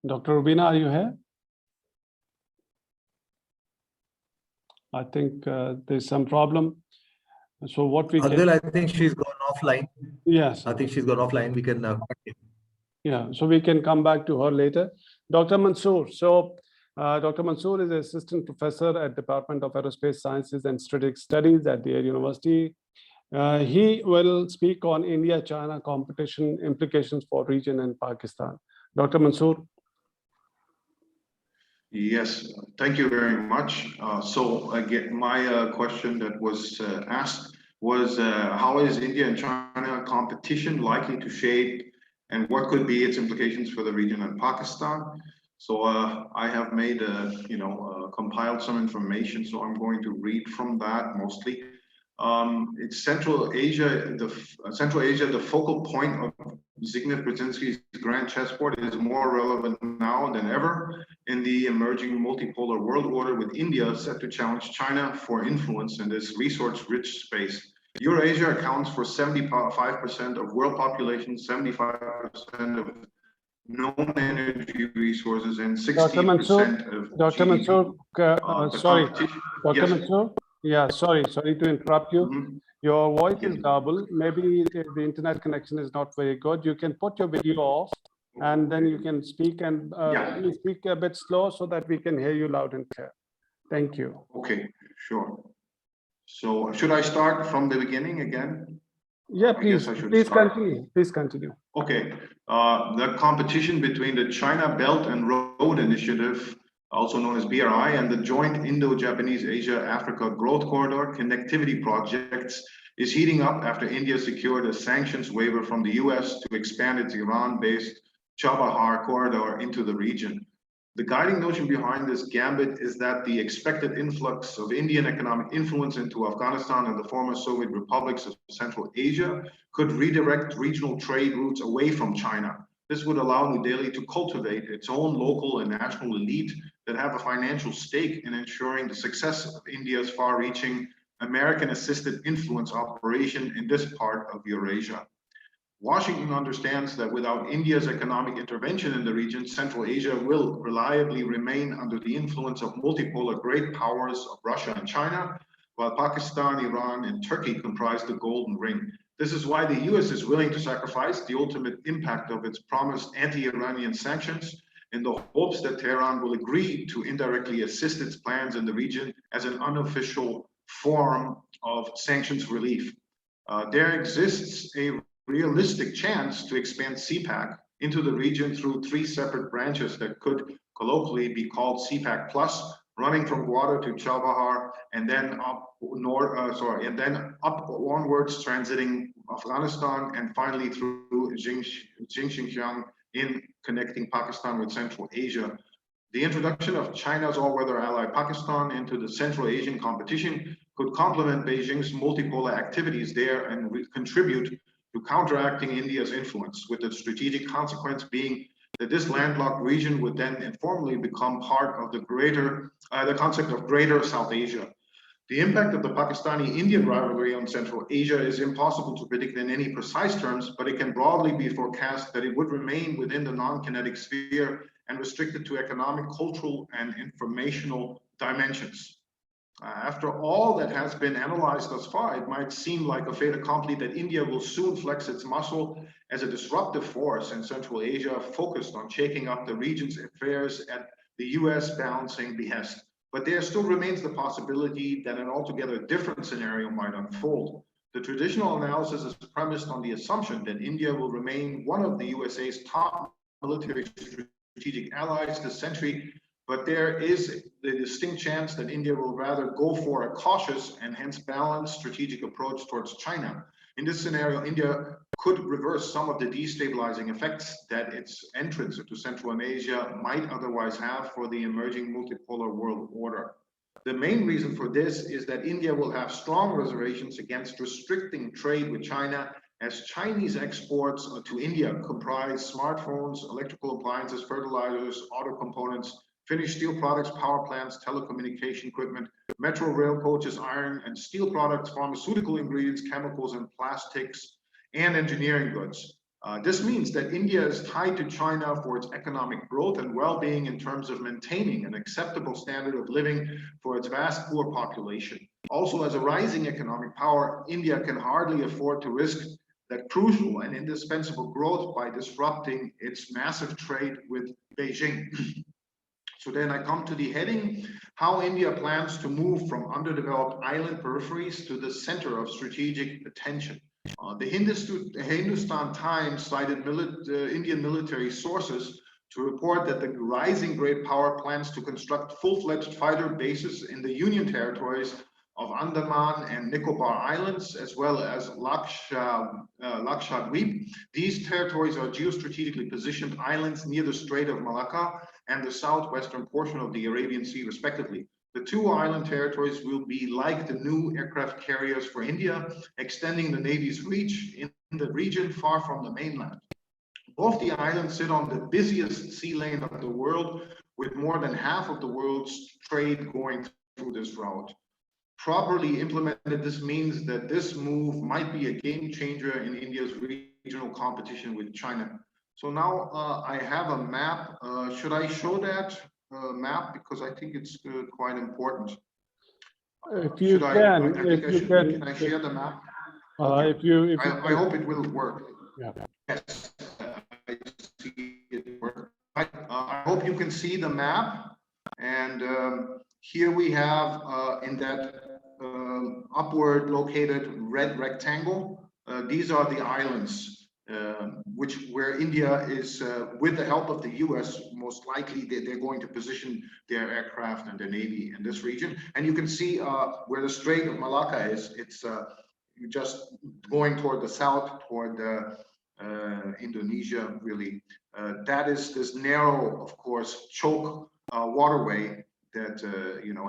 Dr. Rubina, are you here? I think there's some problem. So what we Adil, I think she's gone offline. Yes. I think she's gone offline. We can continue. Yeah, so we can come back to her later. Dr. Mansoor. So Dr. Mansoor is assistant professor at Department of Aerospace Sciences and Strategic Studies at the Air University. He will speak on India-China competition implications for region and Pakistan. Dr. Mansoor. Yes, thank you very much. So again, my question that was asked was how is India and China competition likely to shape and what could be its implications for the region and Pakistan? So I have made compiled some information, so I'm going to read from that mostly. It's Central Asia, the focal point of Zbigniew Brzezinski's grand chessboard is more relevant now than ever in the emerging multipolar world order, with India set to challenge China for influence in this resource-rich space. Eurasia accounts for 75% of world population, 75% of known energy resources, and 60% of Dr. Mansoor, sorry, Dr. Yes. Mansoor. Yeah, sorry to interrupt you. Mm-hmm. Your voice is double. Maybe the internet connection is not very good. You can put your video off and then you can speak and please speak a bit slow so that we can hear you loud and clear. Thank you. Okay, sure. So should I start from the beginning again? Yeah, please continue. Please continue. Okay, the competition between the China Belt and Road Initiative, also known as BRI, and the joint Indo-Japanese Asia-Africa Growth Corridor connectivity projects is heating up after India secured a sanctions waiver from the US to expand its Iran-based Chabahar corridor into the region. The guiding notion behind this gambit is that the expected influx of Indian economic influence into Afghanistan and the former Soviet republics of Central Asia could redirect regional trade routes away from China. This would allow New Delhi to cultivate its own local and national elite that have a financial stake in ensuring the success of India's far-reaching American-assisted influence operation in this part of Eurasia. Washington understands that without India's economic intervention in the region, Central Asia will reliably remain under the influence of multipolar great powers of Russia and China, while Pakistan, Iran, and Turkey comprise the Golden Ring. This is why the US is willing to sacrifice the ultimate impact of its promised anti-Iranian sanctions in the hopes that Tehran will agree to indirectly assist its plans in the region as an unofficial form of sanctions relief. There exists a realistic chance to expand CPAC into the region through 3 separate branches that could colloquially be called CPAC Plus, running from Gwadar to Chabahar and then up onwards, transiting Afghanistan and finally through Xinjiang in connecting Pakistan with Central Asia. The introduction of China's all-weather ally Pakistan into the Central Asian competition could complement Beijing's multipolar activities there and contribute to counteracting India's influence, with the strategic consequence being that this landlocked region would then informally become part of the concept of Greater South Asia. The impact of the Pakistani-Indian rivalry on Central Asia is impossible to predict in any precise terms, but it can broadly be forecast that it would remain within the non-kinetic sphere and restricted to economic, cultural, and informational dimensions. After all that has been analyzed thus far, it might seem like a fait accompli that India will soon flex its muscle as a disruptive force in Central Asia, focused on shaking up the region's affairs at the US balancing behest. But there still remains the possibility that an altogether different scenario might unfold. The traditional analysis is premised on the assumption that India will remain one of the USA's top military strategic allies this century, but there is the distinct chance that India will rather go for a cautious and hence balanced strategic approach towards China. In this scenario, India could reverse some of the destabilizing effects that its entrance into Central Asia might otherwise have for the emerging multipolar world order. The main reason for this is that India will have strong reservations against restricting trade with China, as Chinese exports to India comprise smartphones, electrical appliances, fertilizers, auto components, finished steel products, power plants, telecommunication equipment, metro rail coaches, iron and steel products, pharmaceutical ingredients, chemicals and plastics, and engineering goods. This means that India is tied to China for its economic growth and well-being in terms of maintaining an acceptable standard of living for its vast poor population. Also, as a rising economic power, India can hardly afford to risk that crucial and indispensable growth by disrupting its massive trade with Beijing. So then I come to the heading, how India plans to move from underdeveloped island peripheries to the center of strategic attention. The Hindustan Times cited Indian military sources to report that the rising great power plans to construct full-fledged fighter bases in the Union territories of Andaman and Nicobar Islands, as well as Lakshadweep. These territories are geostrategically positioned islands near the Strait of Malacca and the southwestern portion of the Arabian Sea, respectively. The two island territories will be like the new aircraft carriers for India, extending the Navy's reach in the region far from the mainland. Both the islands sit on the busiest sea lane of the world, with more than half of the world's trade going through this route. Properly implemented, this means that this move might be a game changer in India's regional competition with China. So now I have a map. Should I show that map? Because I think it's quite important. If you can, can I share the map? Okay. I hope it will work. Yeah. Yes, I see it work. I hope you can see the map. And here we have in that upward located red rectangle, these are the islands where India is, with the help of the US, most likely they're going to position their aircraft and their Navy in this region. And you can see where the Strait of Malacca is. It's just going toward the south, toward Indonesia, really. That is this narrow, of course, choke waterway that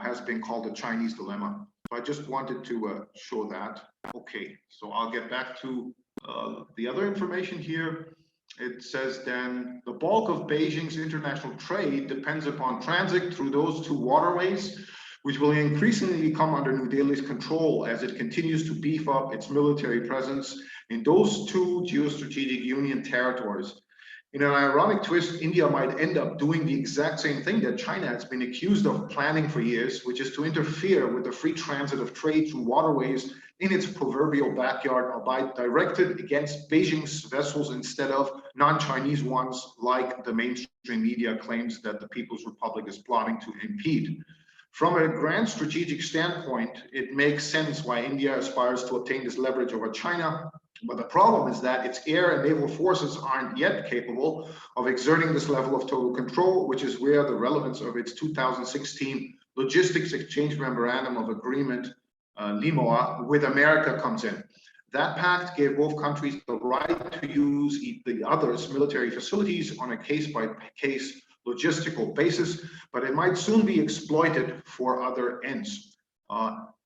has been called the Chinese dilemma. So I just wanted to show that. Okay, so I'll get back to the other information here. It says then the bulk of Beijing's international trade depends upon transit through those two waterways, which will increasingly come under New Delhi's control as it continues to beef up its military presence in those two geostrategic Union territories. In an ironic twist, India might end up doing the exact same thing that China has been accused of planning for years, which is to interfere with the free transit of trade through waterways in its proverbial backyard, albeit directed against Beijing's vessels instead of non-Chinese ones, like the mainstream media claims that the People's Republic is plotting to impede. From a grand strategic standpoint, it makes sense why India aspires to obtain this leverage over China. But the problem is that its air and naval forces aren't yet capable of exerting this level of total control, which is where the relevance of its 2016 Logistics Exchange Memorandum of Agreement, LIMOA, with America comes in. That pact gave both countries the right to use the other's military facilities on a case-by-case logistical basis, but it might soon be exploited for other ends.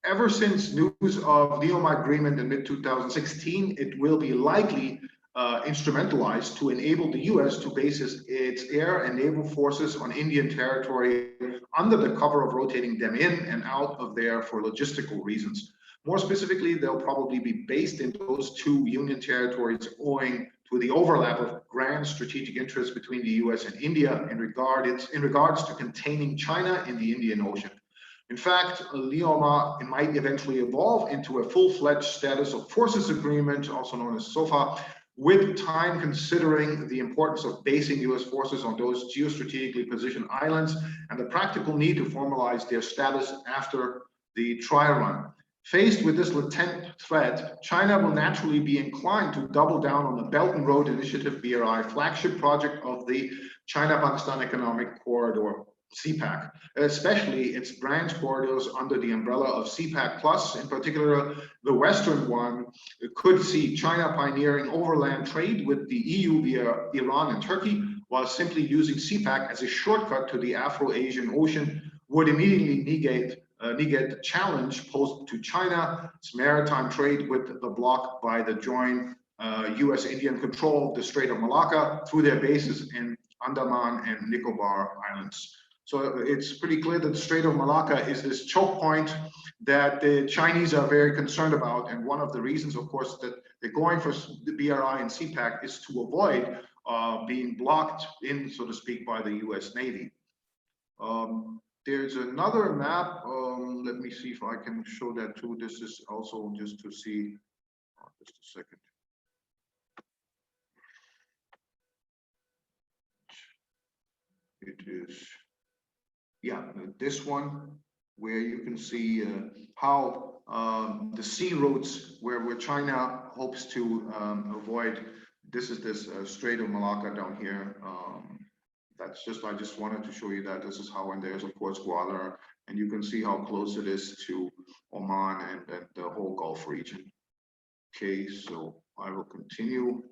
Ever since news of the LIMOA agreement in mid-2016, it will be likely instrumentalized to enable the US to base its air and naval forces on Indian territory under the cover of rotating them in and out of there for logistical reasons. More specifically, they'll probably be based in those two Union territories owing to the overlap of grand strategic interests between the US and India in regards to containing China in the Indian Ocean. In fact, LIMOA might eventually evolve into a full-fledged status of forces agreement, also known as SOFA, with time considering the importance of basing US forces on those geostrategically positioned islands and the practical need to formalize their status after the trial run. Faced with this latent threat, China will naturally be inclined to double down on the Belt and Road Initiative, BRI, flagship project of the China-Pakistan Economic Corridor, CPAC, especially its branch corridors under the umbrella of CPAC Plus. In particular, the Western one could see China pioneering overland trade with the EU via Iran and Turkey, while simply using CPAC as a shortcut to the Afro-Asian Ocean would immediately negate the challenge posed to China's maritime trade with the bloc by the joint US-Indian control of the Strait of Malacca through their bases in Andaman and Nicobar Islands. So it's pretty clear that the Strait of Malacca is this choke point that the Chinese are very concerned about. And one of the reasons, of course, that They're going for the BRI and CPAC is to avoid being blocked in, so to speak, by the US Navy. There's another map. Let me see if I can show that too. This is also just to see, just a second. It is, yeah, this one, where you can see how the sea routes where China hopes to avoid. This is this Strait of Malacca down here. That's just, I just wanted to show you that this is how, and there's of course Gwadar, and you can see how close it is to Oman and the whole Gulf region. Okay, so I will continue.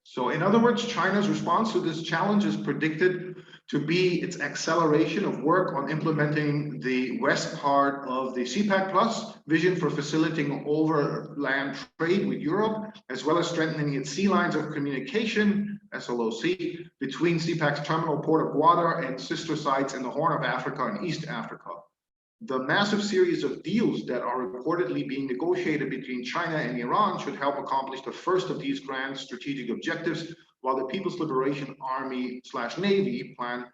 So in other words, China's response to this challenge is predicted to be its acceleration of work on implementing the west part of the CPAC Plus vision for facilitating overland trade with Europe, as well as strengthening its sea lines of communication, SLOC, between CPAC's terminal port of Gwadar and sister sites in the Horn of Africa and East Africa. The massive series of deals that are reportedly being negotiated between China and Iran should help accomplish the first of these grand strategic objectives, while the People's Liberation Army/Navy plan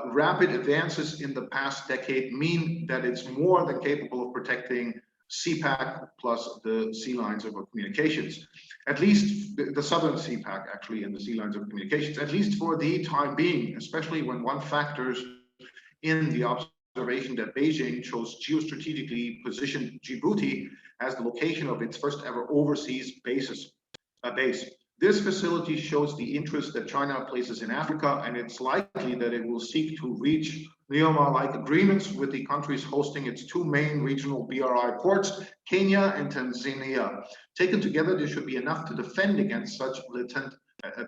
rapid advances in the past decade mean that it's more than capable of protecting CPAC plus the sea lines of communications, at least the southern CPAC actually, and the sea lines of communications, at least for the time being, especially when one factors in the observation that Beijing chose geostrategically positioned Djibouti as the location of its first ever overseas base. This facility shows the interest that China places in Africa, and it's likely that it will seek to reach Lioma-like agreements with the countries hosting its two main regional BRI ports, Kenya and Tanzania. Taken together, this should be enough to defend against such latent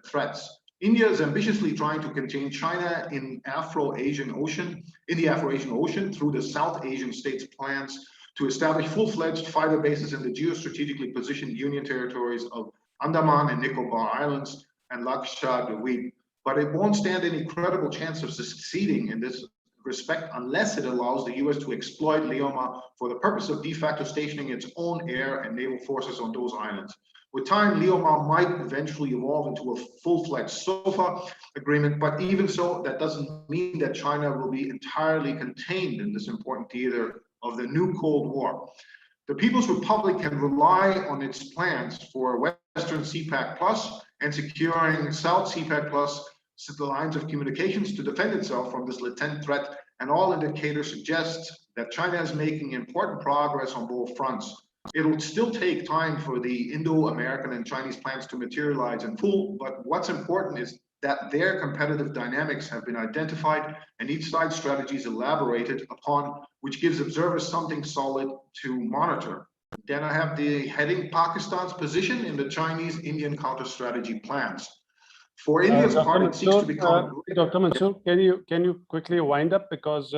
threats. India is ambitiously trying to contain China in the Afro-Asian Ocean through the South Asian states' plans to establish full-fledged fighter bases in the geostrategically positioned Union territories of Andaman and Nicobar Islands and Lakshadweep. But it won't stand any credible chance of succeeding in this respect unless it allows the US to exploit Lioma for the purpose of de facto stationing its own air and naval forces on those islands. With time, Lioma might eventually evolve into a full-fledged SOFA agreement, but even so, that doesn't mean that China will be entirely contained in this important theater of the new Cold War. The People's Republic can rely on its plans for Western CPAC Plus and securing South CPAC Plus the lines of communications to defend itself from this latent threat, and all indicators suggest that China is making important progress on both fronts. It'll still take time for the Indo-American and Chinese plans to materialize in full, but what's important is that their competitive dynamics have been identified and each side's strategies elaborated upon, which gives observers something solid to monitor. Then I have the heading Pakistan's position in the Chinese-Indian counter-strategy plans. For India's part, it seeks to become. Dr. Mansoor, can you quickly wind up, because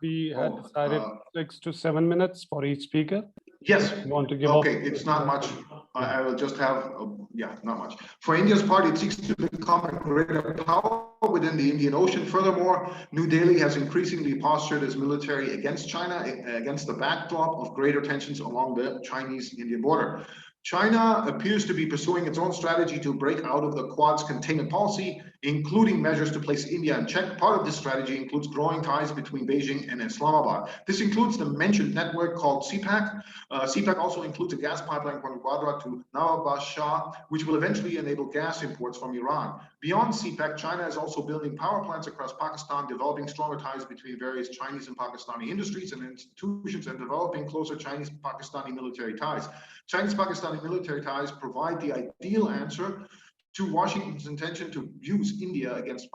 we had decided 6 to 7 minutes for each speaker. Yes. You want to give okay, it's not much. I will just have, yeah, not much. For India's part, it seeks to become a greater power within the Indian Ocean. Furthermore, New Delhi has increasingly postured its military against China, against the backdrop of greater tensions along the Chinese-Indian border. China appears to be pursuing its own strategy to break out of the Quad's containment policy, including measures to place India in check. Part of this strategy includes growing ties between Beijing and Islamabad. This includes the mentioned network called CPAC. CPAC also includes a gas pipeline from Gwadar to Nawab Shah, which will eventually enable gas imports from Iran. Beyond CPAC, China is also building power plants across Pakistan, developing stronger ties between various Chinese and Pakistani industries and institutions, and developing closer Chinese-Pakistani military ties. Chinese-Pakistani military ties provide the ideal answer to Washington's intention to use India against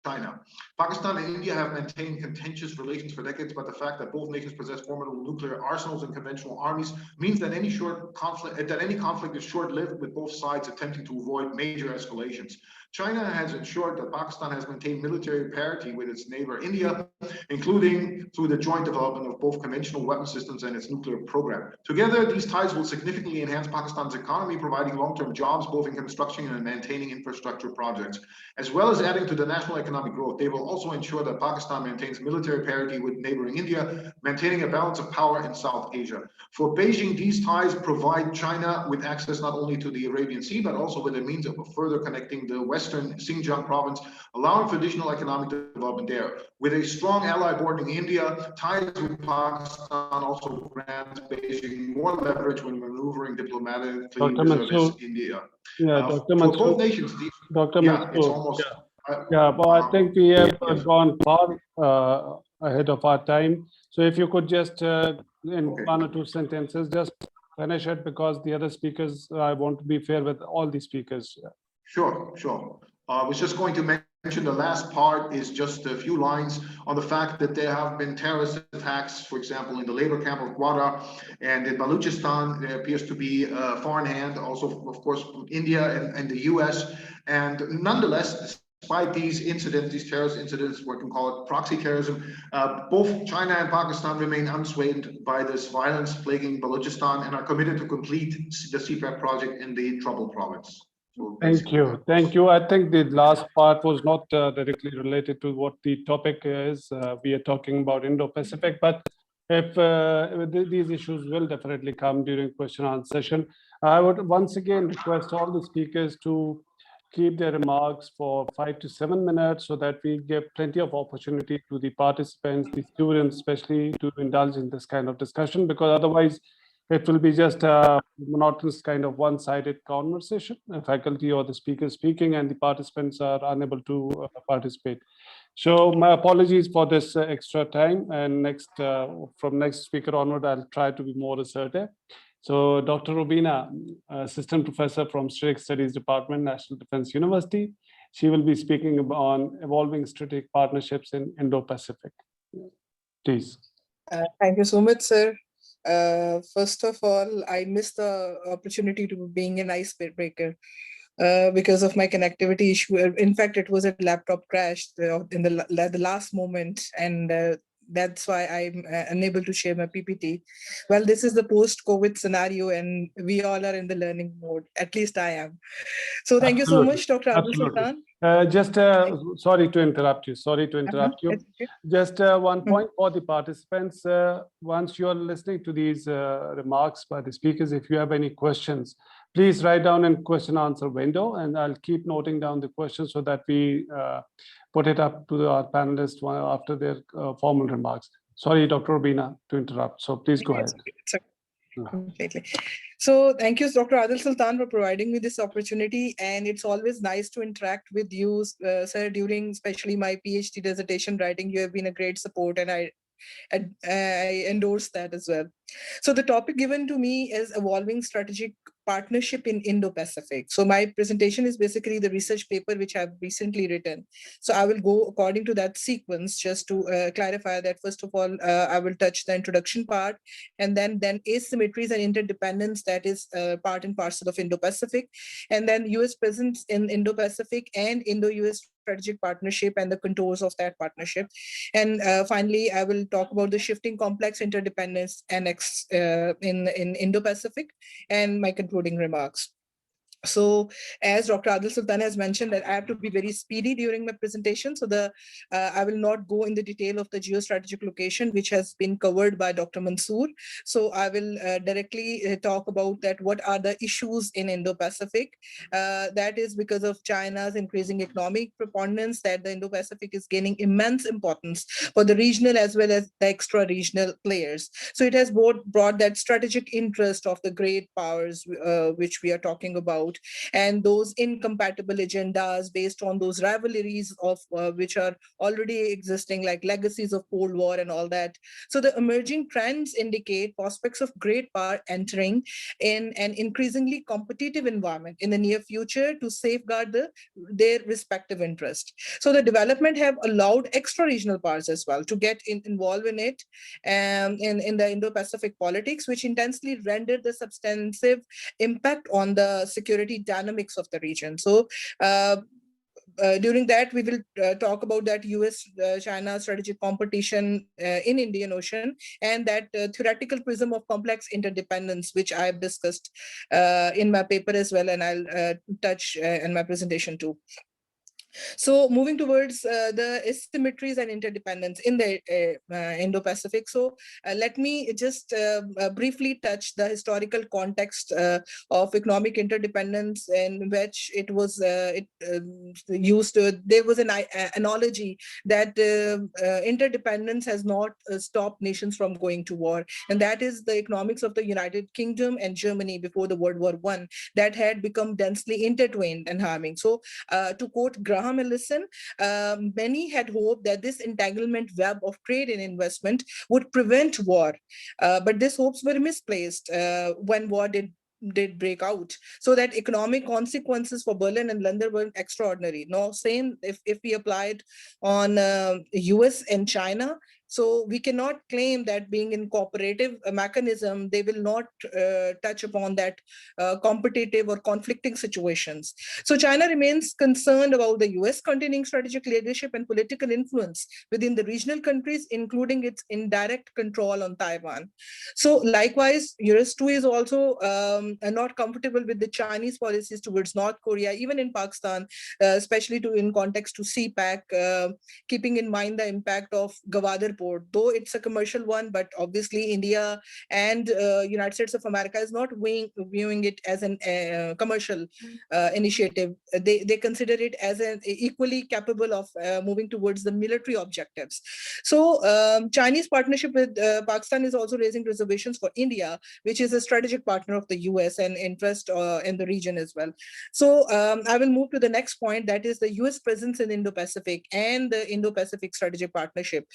China. Pakistan and India have maintained contentious relations for decades, but the fact that both nations possess formidable nuclear arsenals and conventional armies means that any conflict is short-lived, with both sides attempting to avoid major escalations. China has ensured that Pakistan has maintained military parity with its neighbor India, including through the joint development of both conventional weapon systems and its nuclear program. Together, these ties will significantly enhance Pakistan's economy, providing long-term jobs both in construction and maintaining infrastructure projects, as well as adding to the national economic growth. They will also ensure that Pakistan maintains military parity with neighboring India, maintaining a balance of power in South Asia. For Beijing, these ties provide China with access not only to the Arabian Sea, but also with a means of further connecting the western Xinjiang province, allowing for additional economic development there. With a strong ally bordering India, ties with Pakistan also grant Beijing more leverage when maneuvering diplomatically Dr. vis-a-vis Mansoor, India. yeah, Dr. For Mansoor, both nations, Dr. yeah, it's Mansoor, almost. yeah, but I think we have Yes. gone far ahead of our time. So if you could just, in Okay. one or two sentences, just finish it, because the other speakers, I want to be fair with all the speakers. Sure, sure. I was just going to mention the last part is just a few lines on the fact that there have been terrorist attacks, for example, in the labor camp of Gwadar and in Balochistan. There appears to be a foreign hand, also, of course, from India and the US. And nonetheless, despite these incidents, these terrorist incidents, we can call it proxy terrorism, both China and Pakistan remain unswayed by this violence plaguing Balochistan and are committed to complete the CPAP project in the troubled province. So Thank you. Thank you. I think the last part was not directly related to what the topic is. We are talking about Indo-Pacific, but if these issues will definitely come during question and answer session. I would once again request all the speakers to keep their remarks for 5 to 7 minutes, so that we give plenty of opportunity to the participants, the students especially, to indulge in this kind of discussion, because otherwise it will be just a monotonous kind of one-sided conversation, the faculty or the speaker speaking, and the participants are unable to participate. So my apologies for this extra time, and next from next speaker onward, I'll try to be more assertive. So Dr. Rubina, Assistant Professor from Strategic Studies Department, National Defense University. She will be speaking on evolving strategic partnerships in Indo-Pacific. Please. Thank you so much, sir. First of all, I missed the opportunity to being an icebreaker because of my connectivity issue. In fact, it was a laptop crash in the last moment, and that's why I'm unable to share my PPT. Well, this is the post-COVID scenario, and we all are in the learning mode. At least I am. So thank you so much, Dr. Abdul Sultan. Just sorry to interrupt you. Sorry to interrupt you. Okay. Just one point for the participants. Once you are listening to these remarks by the speakers, if you have any questions, please write down in question answer window, and I'll keep noting down the questions so that we put it up to our panelists after their formal remarks. Sorry, Dr. Rubina, to interrupt. So please go ahead. It's okay. Completely. So thank you, Dr. Adil Sultan, for providing me this opportunity. And it's always nice to interact with you, sir, during especially my PhD dissertation writing. You have been a great support, and I endorse that as well. So the topic given to me is evolving strategic partnership in Indo-Pacific. So my presentation is basically the research paper which I've recently written. So I will go according to that sequence, just to clarify that. First of all, I will touch the introduction part, and then asymmetries and interdependence, that is part and parcel of Indo-Pacific, and then US presence in Indo-Pacific and Indo-US strategic partnership and the contours of that partnership. And finally, I will talk about the shifting complex interdependence annex in Indo-Pacific, and my concluding remarks. So as Dr. Adil Sultan has mentioned, that I have to be very speedy during my presentation. So I will not go in the detail of the geostrategic location, which has been covered by Dr. Mansoor. So I will directly talk about that. What are the issues in Indo-Pacific? That is because of China's increasing economic preponderance, that the Indo-Pacific is gaining immense importance for the regional as well as the extra-regional players. So it has brought that strategic interest of the great powers, which we are talking about, and those incompatible agendas based on those rivalries of which are already existing, like legacies of Cold War and all that. So the emerging trends indicate prospects of great power entering in an increasingly competitive environment in the near future to safeguard their respective interest. So the development have allowed extra-regional powers as well to get involved in it, in the Indo-Pacific politics, which intensely rendered the substantive impact on the security dynamics of the region. So during that, we will talk about that US-China strategic competition in Indian Ocean, and that theoretical prism of complex interdependence, which I've discussed in my paper as well, and I'll touch in my presentation too. So moving towards the asymmetries and interdependence in the Indo-Pacific. So let me just briefly touch the historical context of economic interdependence, in which it was used. There was an analogy that interdependence has not stopped nations from going to war, and that is the economics of the United Kingdom and Germany before the World War I, that had become densely intertwined and harming. So to quote Graham Allison, many had hoped that this entanglement web of trade and investment would prevent war, but these hopes were misplaced when war did break out. So that economic consequences for Berlin and London were extraordinary. Now, same if we applied on US and China. So we cannot claim that being in cooperative mechanism, they will not touch upon that competitive or conflicting situations. So China remains concerned about the US containing strategic leadership and political influence within the regional countries, including its indirect control on Taiwan. So likewise, US too is also not comfortable with the Chinese policies towards North Korea, even in Pakistan, especially in context to CPAC, keeping in mind the impact of Gwadar port, though it's a commercial one, but obviously India and United States of America is not viewing it as an commercial initiative. They consider it as an equally capable of moving towards the military objectives. So Chinese partnership with Pakistan is also raising reservations for India, which is a strategic partner of the US and interest in the region as well. So I will move to the next point, that is the US presence in Indo-Pacific and the Indo-Pacific strategic partnership.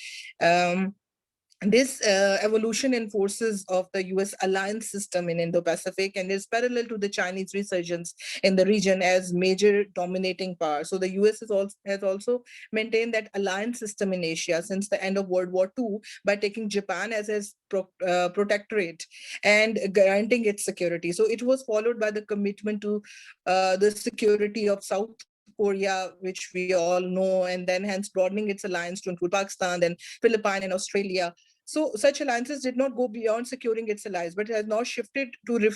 This evolution in forces of the US alliance system in Indo-Pacific and is parallel to the Chinese resurgence in the region as major dominating power. So the US has also maintained that alliance system in Asia since the end of World War II by taking Japan as its protectorate and guaranteeing its security. So it was followed by the commitment to the security of South Korea, which we all know, and then hence broadening its alliance to include Pakistan, then Philippines and Australia. So such alliances did not go beyond securing its allies, but has now shifted to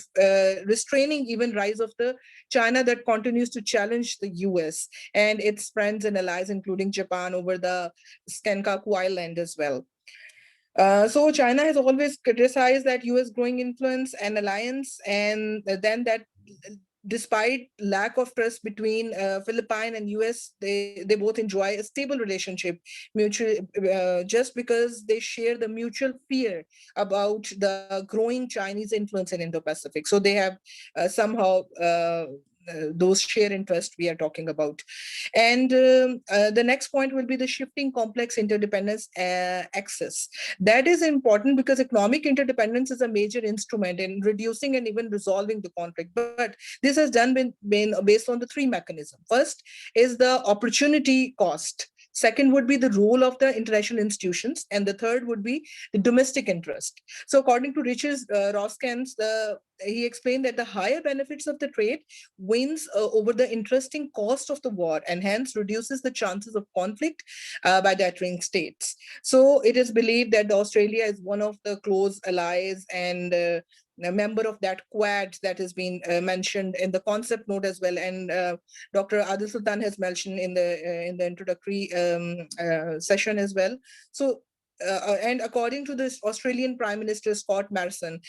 restraining even rise of the China that continues to challenge the US and its friends and allies, including Japan, over the Senkaku Island as well. So China has always criticized that US growing influence and alliance, and then that despite lack of trust between Philippines and US, they both enjoy a stable relationship, just because they share the mutual fear about the growing Chinese influence in Indo-Pacific. So they have somehow those share interest we are talking about. And the next point will be the shifting complex interdependence axis. That is important because economic interdependence is a major instrument in reducing and even resolving the conflict. But this has been based on the three mechanisms. First is the opportunity cost. Second would be the role of the international institutions. And the third would be the domestic interest. So according to Richard Roskens, he explained that the higher benefits of the trade wins over the interesting cost of the war and hence reduces the chances of conflict by the acquiring states. So it is believed that Australia is one of the close allies and a member of that Quad that has been mentioned in the concept note as well, and Dr. Adil Sultan has mentioned in the introductory session as well. So and according to this Australian Prime Minister Scott Morrison,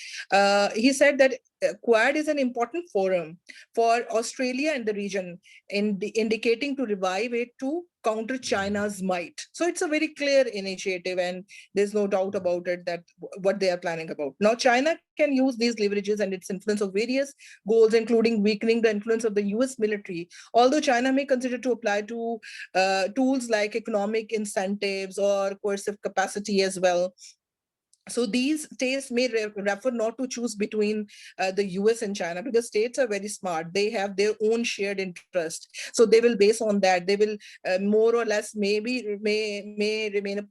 he said that Quad is an important forum for Australia and the region, indicating to revive it to counter China's might. So it's a very clear initiative, and there's no doubt about it that what they are planning about. Now, China can use these leverages and its influence of various goals, including weakening the influence of the US military, although China may consider to apply to tools like economic incentives or coercive capacity as well. So these states may refer not to choose between the US and China, because states are very smart. They have their own shared interest. So they will base on that. They will more or less maybe may remain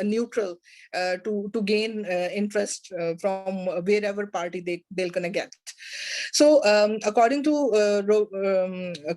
neutral to gain interest from wherever party they'll gonna get. So according to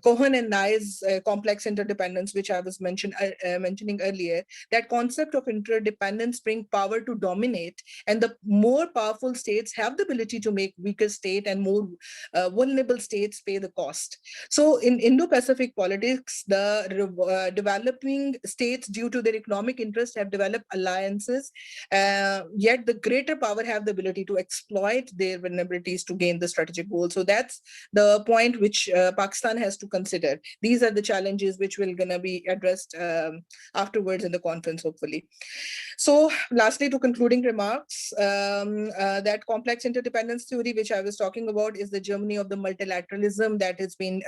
Cohen and Nye's complex interdependence, which I was mentioning earlier, that concept of interdependence bring power to dominate, and the more powerful states have the ability to make weaker state and more vulnerable states pay the cost. So in Indo-Pacific politics, the developing states, due to their economic interest, have developed alliances, yet the greater power have the ability to exploit their vulnerabilities to gain the strategic goal. So that's the point which Pakistan has to consider. These are the challenges which will gonna be addressed afterwards in the conference, hopefully. So lastly, to concluding remarks, that complex interdependence theory, which I was talking about, is the Germany of the multilateralism that has been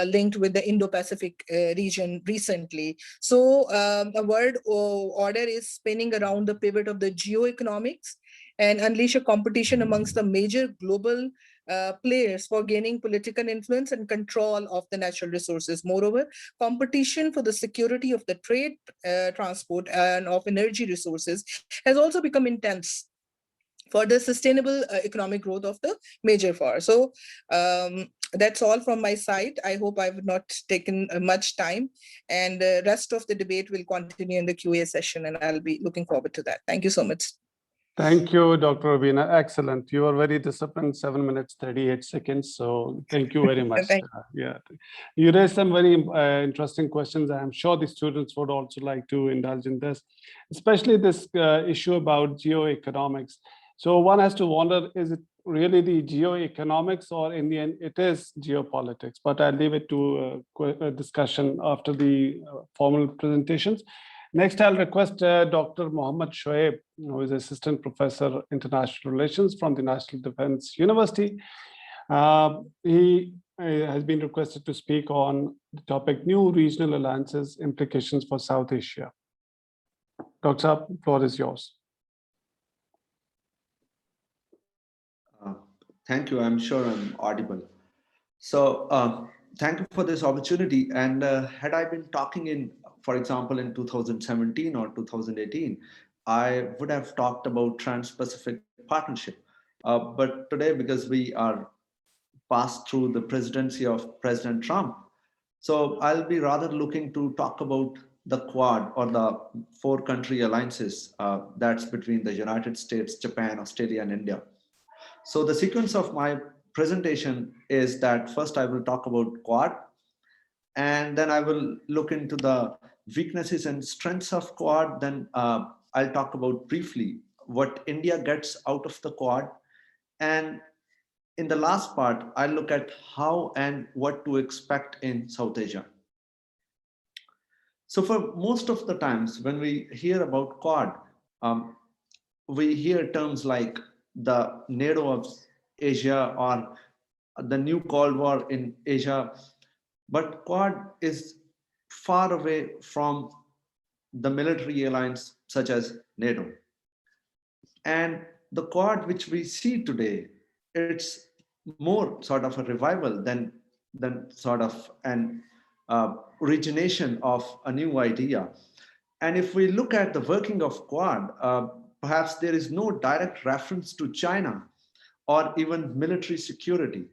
linked with the Indo-Pacific region recently. So the world order is spinning around the pivot of the geoeconomics and unleash a competition amongst the major global players for gaining political influence and control of the natural resources. Moreover, competition for the security of the trade, transport, and of energy resources has also become intense for the sustainable economic growth of the major powers. So that's all from my side. I hope I've not taken much time, and the rest of the debate will continue in the QA session, and I'll be looking forward to that. Thank you so much. Thank you, Dr. Ravina. Excellent. You are very disciplined, 7 minutes, 38 seconds. So thank you very much. Thank Yeah, you raised some very interesting questions. I'm sure the students would also like to indulge in this, especially this issue about geoeconomics. So one has to wonder, is it really the geoeconomics, or in the end, it is geopolitics? But I'll leave it to a discussion after the formal presentations. Next, I'll request Dr. Mohammad Shoaib, who is Assistant Professor International Relations from the National Defense University. He has been requested to speak on the topic New Regional Alliances Implications for South Asia. Dr. Saab, the floor is yours. Thank you. I'm sure I'm audible. So thank you for this opportunity. And had I been talking in, for example, in 2017 or 2018, I would have talked about Trans-Pacific Partnership. But today, because we are passed through the presidency of President Trump, so I'll be rather looking to talk about the Quad, or the 4-country alliances that's between the United States, Japan, Australia, and India. So the sequence of my presentation is that first I will talk about Quad, and then I will look into the weaknesses and strengths of Quad. Then I'll talk about briefly what India gets out of the Quad. And in the last part, I'll look at how and what to expect in South Asia. So for most of the times when we hear about Quad, we hear terms like the NATO of Asia or the new Cold War in Asia. But Quad is far away from the military alliance such as NATO. And the Quad which we see today, it's more sort of a revival than sort of an origination of a new idea. And if we look at the working of Quad, perhaps there is no direct reference to China or even military security.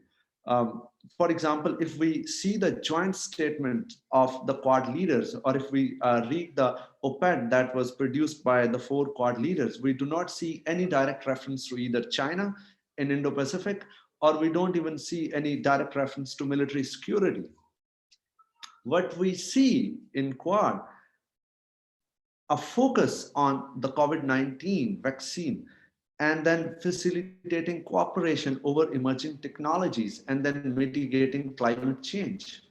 For example, if we see the joint statement of the Quad leaders, or if we read the op-ed that was produced by the 4 Quad leaders, we do not see any direct reference to either China in Indo-Pacific, or we don't even see any direct reference to military security. What we see in Quad, a focus on the COVID-19 vaccine, and then facilitating cooperation over emerging technologies, and then mitigating climate change.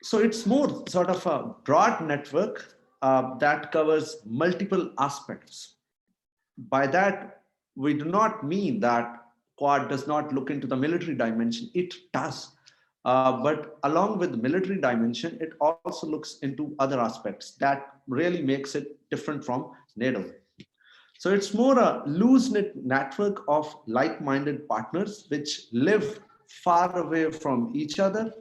So it's more sort of a broad network that covers multiple aspects. By that, we do not mean that Quad does not look into the military dimension. It does. But along with the military dimension, it also looks into other aspects that really makes it different from NATO. So it's more a loose-knit network of like-minded partners which live far away from each other.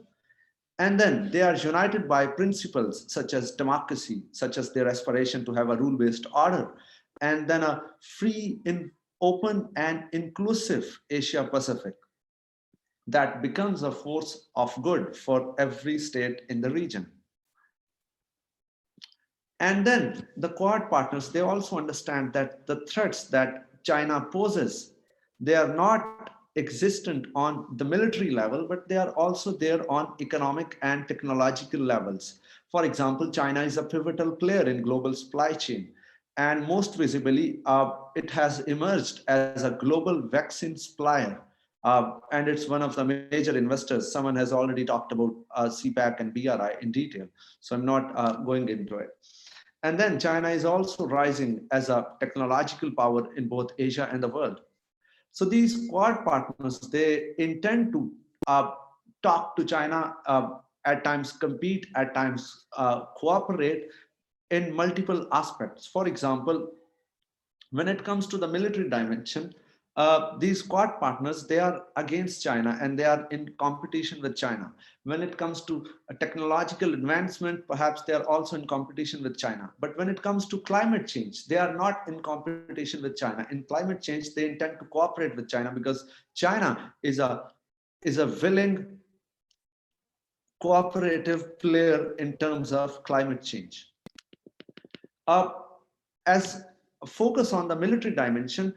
And then they are united by principles such as democracy, such as their aspiration to have a rule-based order, and then a free, open, and inclusive Asia Pacific that becomes a force of good for every state in the region. And then the Quad partners, they also understand that the threats that China poses, they are not existent on the military level, but they are also there on economic and technological levels. For example, China is a pivotal player in global supply chain. And most visibly, it has emerged as a global vaccine supplier. And it's one of the major investors. Someone has already talked about CPAC and BRI in detail. So I'm not going into it. And then China is also rising as a technological power in both Asia and the world. So these Quad partners, they intend to talk to China, at times compete, at times cooperate in multiple aspects. For example, when it comes to the military dimension, these Quad partners, they are against China and they are in competition with China. When it comes to a technological advancement, perhaps they are also in competition with China. But when it comes to climate change, they are not in competition with China. In climate change, they intend to cooperate with China because China is a willing cooperative player in terms of climate change. As a focus on the military dimension,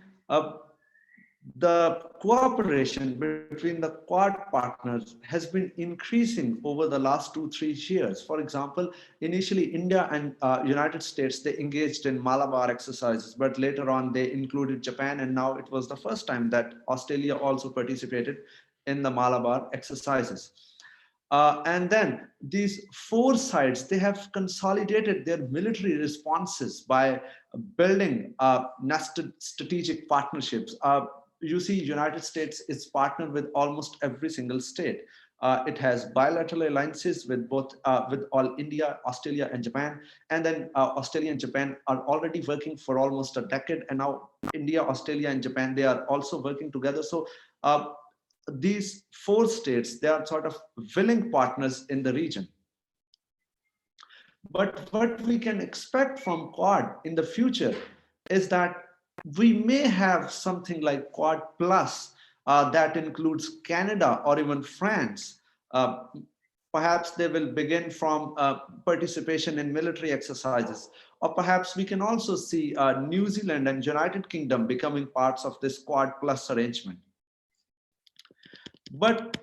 the cooperation between the Quad partners has been increasing over the last 2-3 years. For example, initially India and United States, they engaged in Malabar exercises, but later on they included Japan, and now it was the first time that Australia also participated in the Malabar exercises. And then these four sides, they have consolidated their military responses by building nested strategic partnerships. You see, United States is partnered with almost every single state. It has bilateral alliances with both with all India, Australia, and Japan. And then Australia and Japan are already working for almost a decade. And now India, Australia, and Japan, they are also working together. So these four states, they are sort of willing partners in the region. But what we can expect from Quad in the future is that we may have something like Quad Plus that includes Canada or even France. Perhaps they will begin from participation in military exercises, or perhaps we can also see New Zealand and United Kingdom becoming parts of this Quad Plus arrangement. But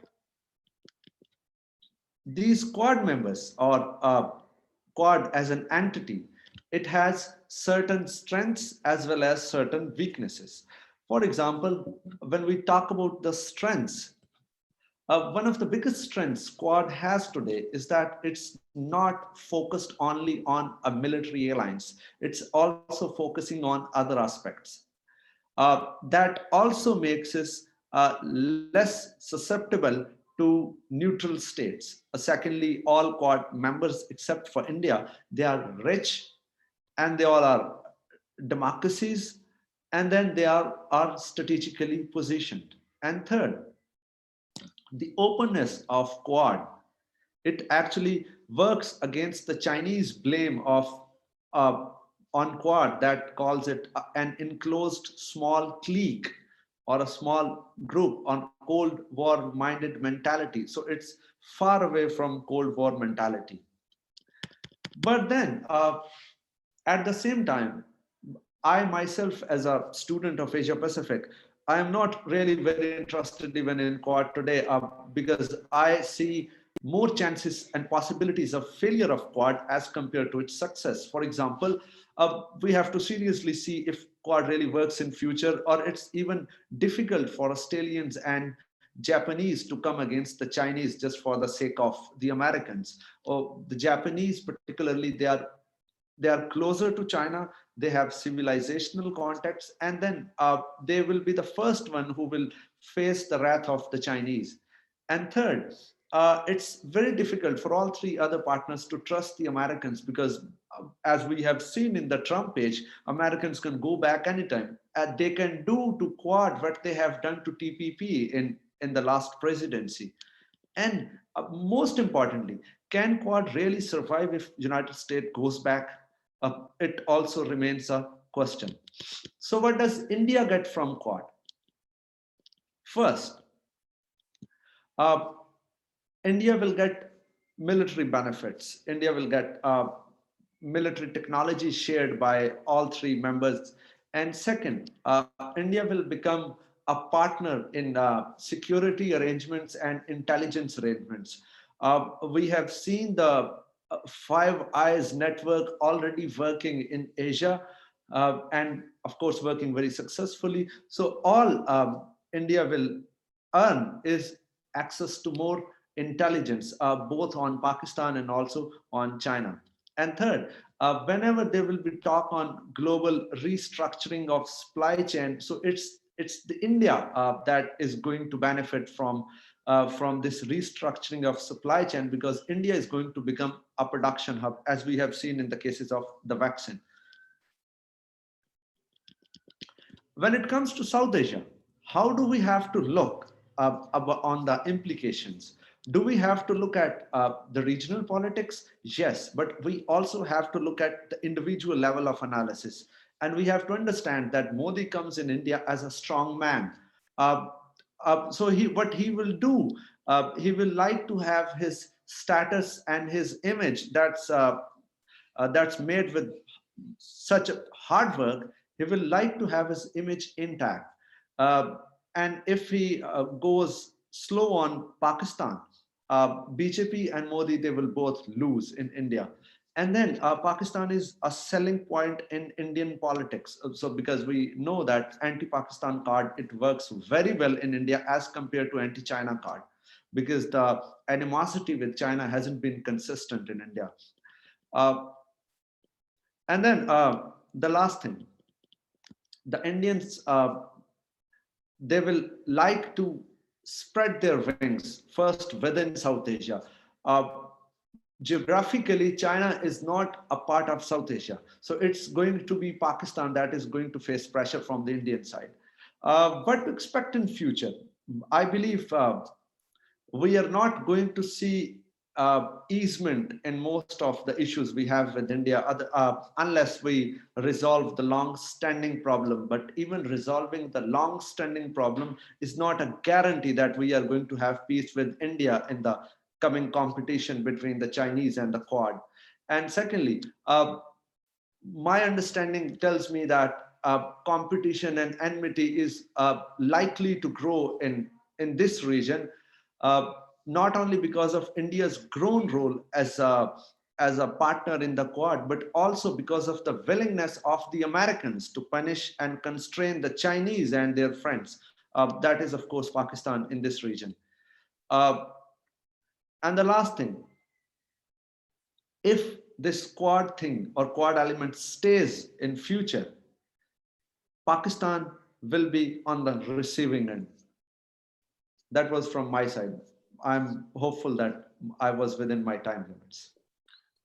these Quad members, or Quad as an entity, it has certain strengths as well as certain weaknesses. For example, when we talk about the strengths, one of the biggest strengths Quad has today is that it's not focused only on a military alliance. It's also focusing on other aspects. That also makes us less susceptible to neutral states. Secondly, all Quad members except for India, they are rich and they all are democracies, and then they are strategically positioned. And third, the openness of Quad, it actually works against the Chinese blame of on Quad that calls it an enclosed small clique or a small group on Cold War minded mentality. So it's far away from Cold War mentality. But then at the same time, I myself, as a student of Asia Pacific, I am not really very interested even in Quad today because I see more chances and possibilities of failure of Quad as compared to its success. For example, we have to seriously see if Quad really works in future, or it's even difficult for Australians and Japanese to come against the Chinese just for the sake of the Americans. Or the Japanese particularly, they are closer to China, they have civilizational contacts, and then they will be the first one who will face the wrath of the Chinese. And third, it's very difficult for all three other partners to trust the Americans because, as we have seen in the Trump age, Americans can go back anytime. They can do to Quad what they have done to TPP in the last presidency. And most importantly, can Quad really survive if United States goes back? It also remains a question. So what does India get from Quad? First, uh, India will get military benefits. India will get military technology shared by all three members. And second, India will become a partner in security arrangements and intelligence arrangements. We have seen the Five Eyes network already working in Asia, and of course working very successfully. So all India will earn is access to more intelligence, both on Pakistan and also on China. And third, whenever there will be talk on global restructuring of supply chain, so it's the India that is going to benefit from this restructuring of supply chain, because India is going to become a production hub, as we have seen in the cases of the vaccine. When it comes to South Asia, how do we have to look on the implications? Do we have to look at the regional politics? Yes, but we also have to look at the individual level of analysis. And we have to understand that Modi comes in India as a strong man. So what he will do, he will like to have his status and his image that's made with such hard work. He will like to have his image intact. And if he goes slow on Pakistan, BJP and Modi, they will both lose in India. And then Pakistan is a selling point in Indian politics. So because we know that anti-Pakistan card, it works very well in India as compared to anti-China card, because the animosity with China hasn't been consistent in India. And then the last thing, the Indians, they will like to spread their wings first within South Asia. Geographically, China is not a part of South Asia. So it's going to be Pakistan that is going to face pressure from the Indian side. What to expect in future? I believe we are not going to see easement in most of the issues we have with India, unless we resolve the long-standing problem. But even resolving the long-standing problem is not a guarantee that we are going to have peace with India in the coming competition between the Chinese and the Quad. And secondly, my understanding tells me that competition and enmity is likely to grow in this region, not only because of India's grown role as a partner in the Quad, but also because of the willingness of the Americans to punish and constrain the Chinese and their friends. That is, of course, Pakistan in this region. And the last thing, if this Quad thing or Quad element stays in future, Pakistan will be on the receiving end. That was from my side. I'm hopeful that I was within my time limits.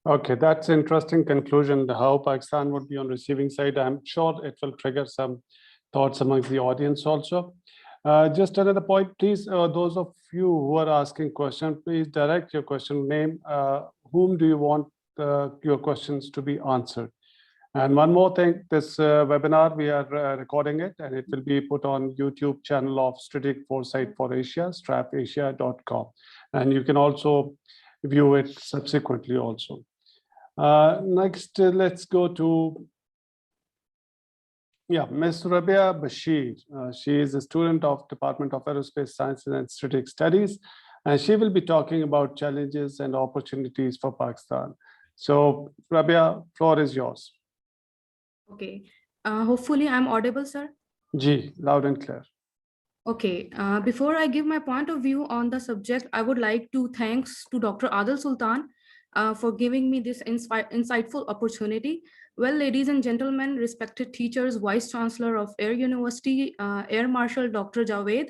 Okay, that's an interesting conclusion, how Pakistan would be on receiving side. I'm sure it will trigger some thoughts amongst the audience also. Just another point, please, those of you who are asking questions, please direct your question name. Whom do you want your questions to be answered? And one more thing, this webinar, we are recording it, and it will be put on YouTube channel of Strategic Foresight for Asia, strapasia.com. And you can also view it subsequently also. Next, let's go to Ms. Rabia Bashir. She is a student of Department of Aerospace Sciences and Strategic Studies, and she will be talking about challenges and opportunities for Pakistan. So, Rabia, floor is yours. Okay. Hopefully I'm audible, sir. Ji, loud and clear. Okay. Before I give my point of view on the subject, I would like to thanks to Dr. Adil Sultan for giving me this insightful opportunity. Well, ladies and gentlemen, respected teachers, Vice Chancellor of Air University, Air Marshal Dr. Javed,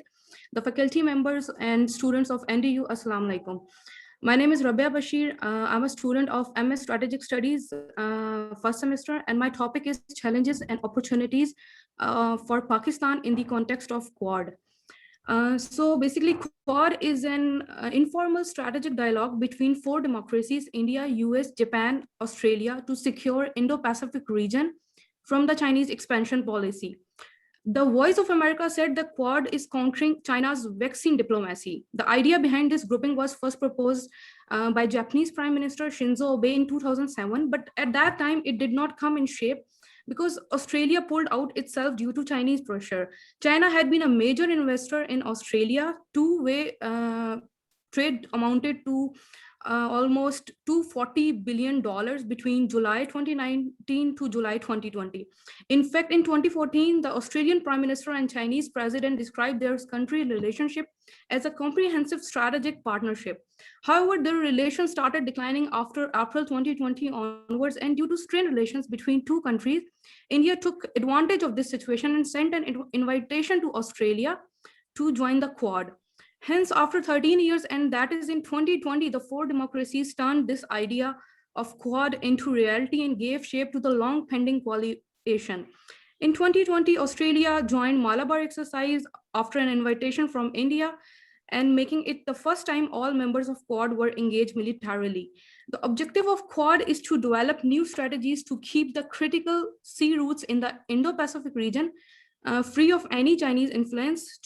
the faculty members and students of NDU, Assalamu alaikum. My name is Rabia Bashir. I'm a student of MS Strategic Studies first semester, and my topic is challenges and opportunities for Pakistan in the context of Quad. So basically, Quad is an informal strategic dialogue between four democracies, India, US, Japan, Australia, to secure Indo-Pacific region from the Chinese expansion policy. The Voice of America said the Quad is countering China's vaccine diplomacy. The idea behind this grouping was first proposed by Japanese Prime Minister Shinzo Abe in 2007, but at that time it did not come in shape because Australia pulled out itself due to Chinese pressure. China had been a major investor in Australia. Two-way trade amounted to almost $240 billion between July 2019 to July 2020. In fact, in 2014, the Australian Prime Minister and Chinese President described their country relationship as a comprehensive strategic partnership. However, their relations started declining after April 2020 onwards, and due to strained relations between two countries, India took advantage of this situation and sent an invitation to Australia to join the Quad. Hence, after 13 years, and that is in 2020, the four democracies turned this idea of Quad into reality and gave shape to the long pending coalition. In 2020, Australia joined Malabar exercise after an invitation from India, and making it the first time all members of Quad were engaged militarily. The objective of Quad is to develop new strategies to keep the critical sea routes in the Indo-Pacific region free of any Chinese influence.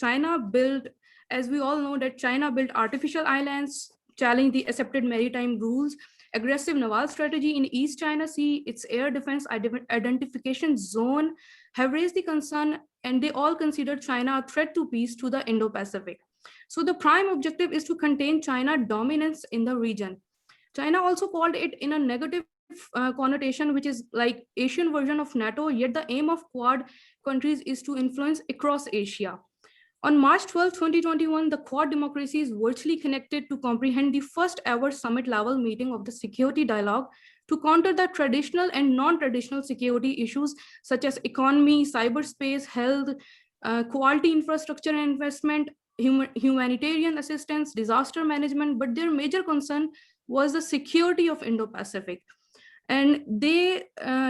As we all know, that China built artificial islands, challenged the accepted maritime rules, aggressive naval strategy in East China Sea, its air defense identification zone have raised the concern, and they all consider China a threat to peace to the Indo-Pacific. So the prime objective is to contain China dominance in the region. China also called it in a negative connotation, which is like Asian version of NATO, yet the aim of Quad countries is to influence across Asia. On March 12, 2021, the Quad democracies virtually connected to comprehend the first ever summit level meeting of the security dialogue to counter the traditional and non-traditional security issues such as economy, cyberspace, health, quality infrastructure and investment, humanitarian assistance, disaster management, but their major concern was the security of Indo-Pacific. And they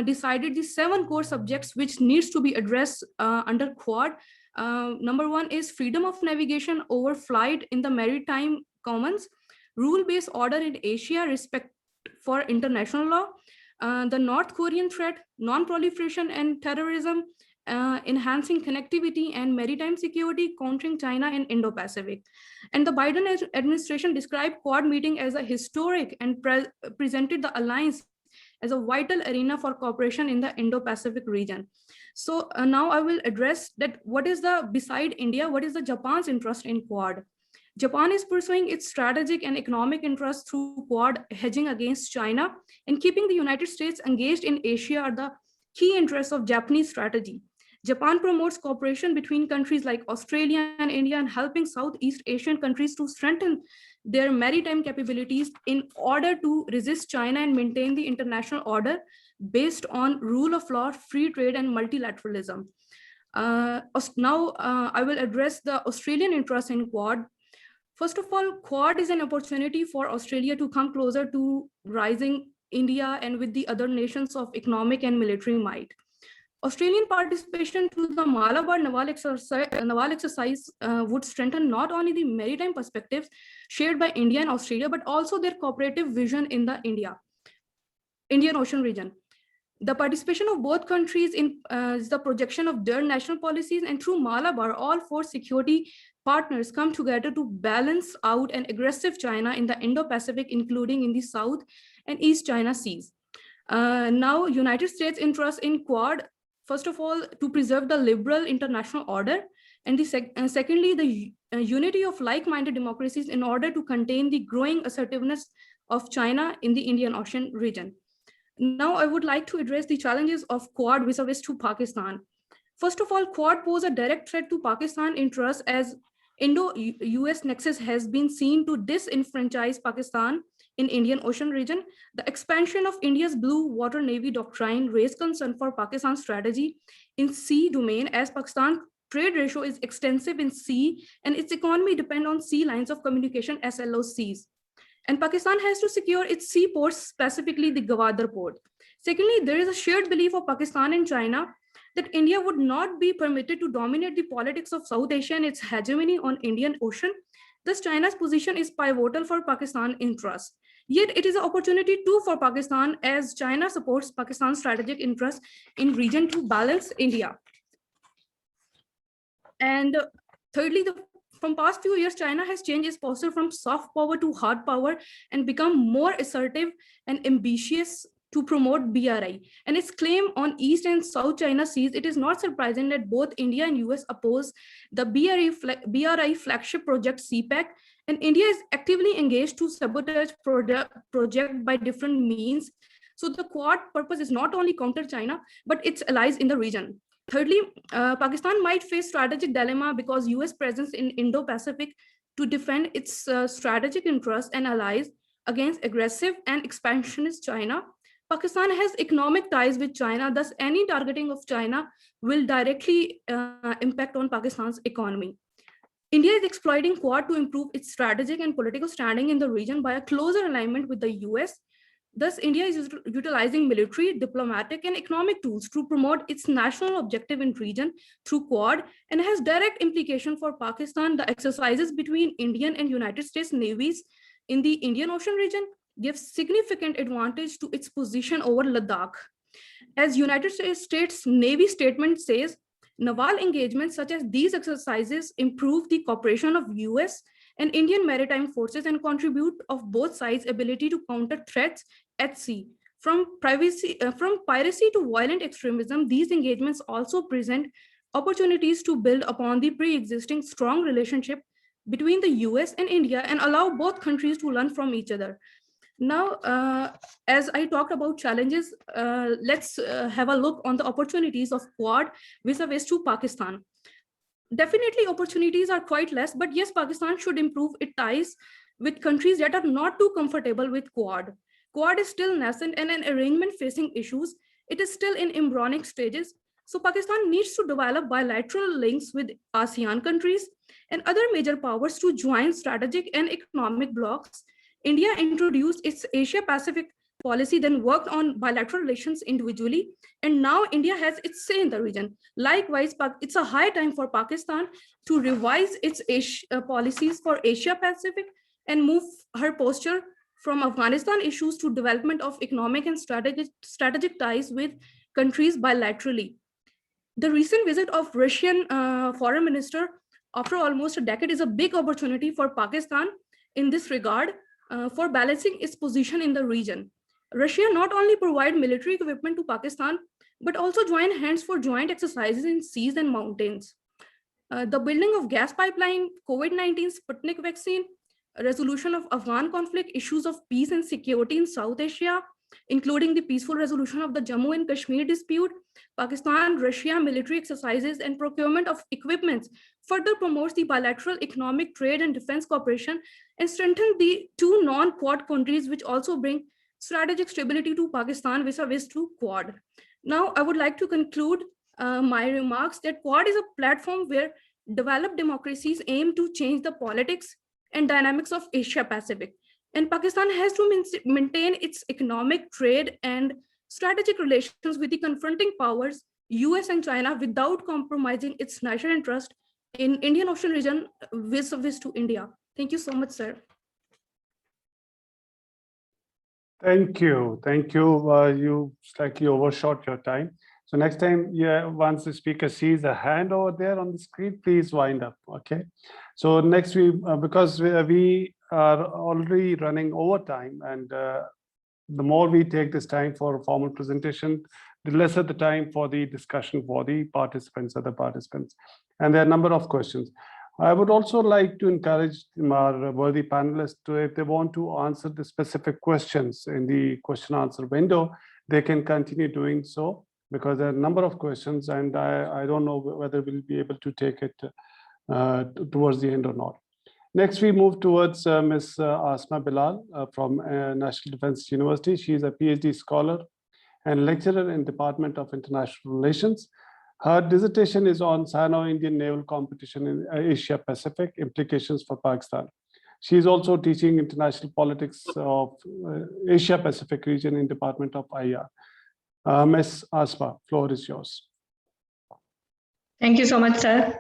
decided the 7 core subjects which needs to be addressed under Quad. Number 1 is freedom of navigation over flight in the maritime commons, rule-based order in Asia, respect for international law, the North Korean threat, non-proliferation and terrorism, enhancing connectivity and maritime security, countering China in Indo-Pacific. And the Biden administration described Quad meeting as a historic and presented the alliance as a vital arena for cooperation in the Indo-Pacific region. So now I will address that beside India, what is the Japan's interest in Quad? Japan is pursuing its strategic and economic interests through Quad, hedging against China, and keeping the United States engaged in Asia are the key interests of Japanese strategy. Japan promotes cooperation between countries like Australia and India and helping Southeast Asian countries to strengthen their maritime capabilities in order to resist China and maintain the international order based on rule of law, free trade, and multilateralism. Now I will address the Australian interest in Quad. First of all, Quad is an opportunity for Australia to come closer to rising India and with the other nations of economic and military might. Australian participation to the Malabar naval exercise would strengthen not only the maritime perspectives shared by India and Australia, but also their cooperative vision in the Indian Ocean region. The participation of both countries in the projection of their national policies, and through Malabar, all 4 security partners come together to balance out an aggressive China in the Indo-Pacific, including in the South and East China Seas. Now, United States interest in Quad, first of all, to preserve the liberal international order, and secondly, the unity of like-minded democracies in order to contain the growing assertiveness of China in the Indian Ocean region. Now, I would like to address the challenges of Quad vis-a-vis to Pakistan. First of all, Quad pose a direct threat to Pakistan interests as Indo-US nexus has been seen to disenfranchise Pakistan in Indian Ocean region. The expansion of India's Blue Water Navy doctrine raised concern for Pakistan's strategy in sea domain, as Pakistan trade ratio is extensive in sea, and its economy depends on sea lines of communication, SLOCs. And Pakistan has to secure its seaports, specifically the Gwadar port. Secondly, there is a shared belief of Pakistan and China that India would not be permitted to dominate the politics of South Asia and its hegemony on Indian Ocean. Thus, China's position is pivotal for Pakistan interests. Yet, it is an opportunity too for Pakistan, as China supports Pakistan's strategic interests in region to balance India. And thirdly, from past few years, China has changed its posture from soft power to hard power and become more assertive and ambitious to promote BRI. And its claim on East and South China Seas, it is not surprising that both India and US oppose the BRI flagship project CPEC, and India is actively engaged to sabotage project by different means. So the Quad purpose is not only counter China, but its allies in the region. Thirdly, Pakistan might face strategic dilemma because US presence in Indo-Pacific to defend its strategic interests and allies against aggressive and expansionist China. Pakistan has economic ties with China, thus any targeting of China will directly impact on Pakistan's economy. India is exploiting Quad to improve its strategic and political standing in the region by a closer alignment with the US. Thus, India is utilizing military, diplomatic, and economic tools to promote its national objective in region through Quad, and has direct implication for Pakistan. The exercises between Indian and United States navies in the Indian Ocean region gives significant advantage to its position over Ladakh. As United States Navy statement says, naval engagements such as these exercises improve the cooperation of US and Indian maritime forces and contribute of both sides' ability to counter threats at sea. From piracy to violent extremism, these engagements also present opportunities to build upon the pre-existing strong relationship between the US and India and allow both countries to learn from each other. Now, as I talked about challenges, let's have a look on the opportunities of Quad vis-a-vis to Pakistan. Definitely opportunities are quite less, but yes, Pakistan should improve its ties with countries that are not too comfortable with Quad. Quad is still nascent and an arrangement facing issues. It is still in embryonic stages. So Pakistan needs to develop bilateral links with ASEAN countries and other major powers to join strategic and economic blocs. India introduced its Asia-Pacific policy, then worked on bilateral relations individually, and now India has its say in the region. Likewise, it's a high time for Pakistan to revise its policies for Asia-Pacific and move her posture from Afghanistan issues to development of economic and strategic ties with countries bilaterally. The recent visit of Russian foreign minister after almost a decade is a big opportunity for Pakistan in this regard for balancing its position in the region. Russia not only provide military equipment to Pakistan, but also join hands for joint exercises in seas and mountains. The building of gas pipeline, COVID-19 Sputnik vaccine, resolution of Afghan conflict, issues of peace and security in South Asia, including the peaceful resolution of the Jammu and Kashmir dispute, Pakistan-Russia military exercises and procurement of equipment further promotes the bilateral economic, trade and defense cooperation and strengthen the two non-Quad countries, which also bring strategic stability to Pakistan vis-a-vis to Quad. Now, I would like to conclude my remarks that Quad is a platform where developed democracies aim to change the politics and dynamics of Asia-Pacific. And Pakistan has to maintain its economic, trade, and strategic relations with the confronting powers, US and China, without compromising its national interest in Indian Ocean region vis-a-vis to India. Thank you so much, sir. Thank you. Thank you. You slightly overshot your time. So next time, once the speaker sees a hand over there on the screen, please wind up. Okay. So next because we are already running over time, and the more we take this time for formal presentation, the lesser the time for the discussion for the participants, other participants. And there are a number of questions. I would also like to encourage our worthy panelists to, if they want to answer the specific questions in the question answer window, they can continue doing so, because there are a number of questions and I don't know whether we'll be able to take it towards the end or not. Next, we move towards Ms. Asma Bilal from National Defense University. She is a PhD scholar and lecturer in Department of International Relations. Her dissertation is on Sino-Indian naval competition in Asia Pacific, implications for Pakistan. She is also teaching international politics of Asia Pacific region in Department of IR. Ms. Asma, floor is yours. Thank you so much, sir.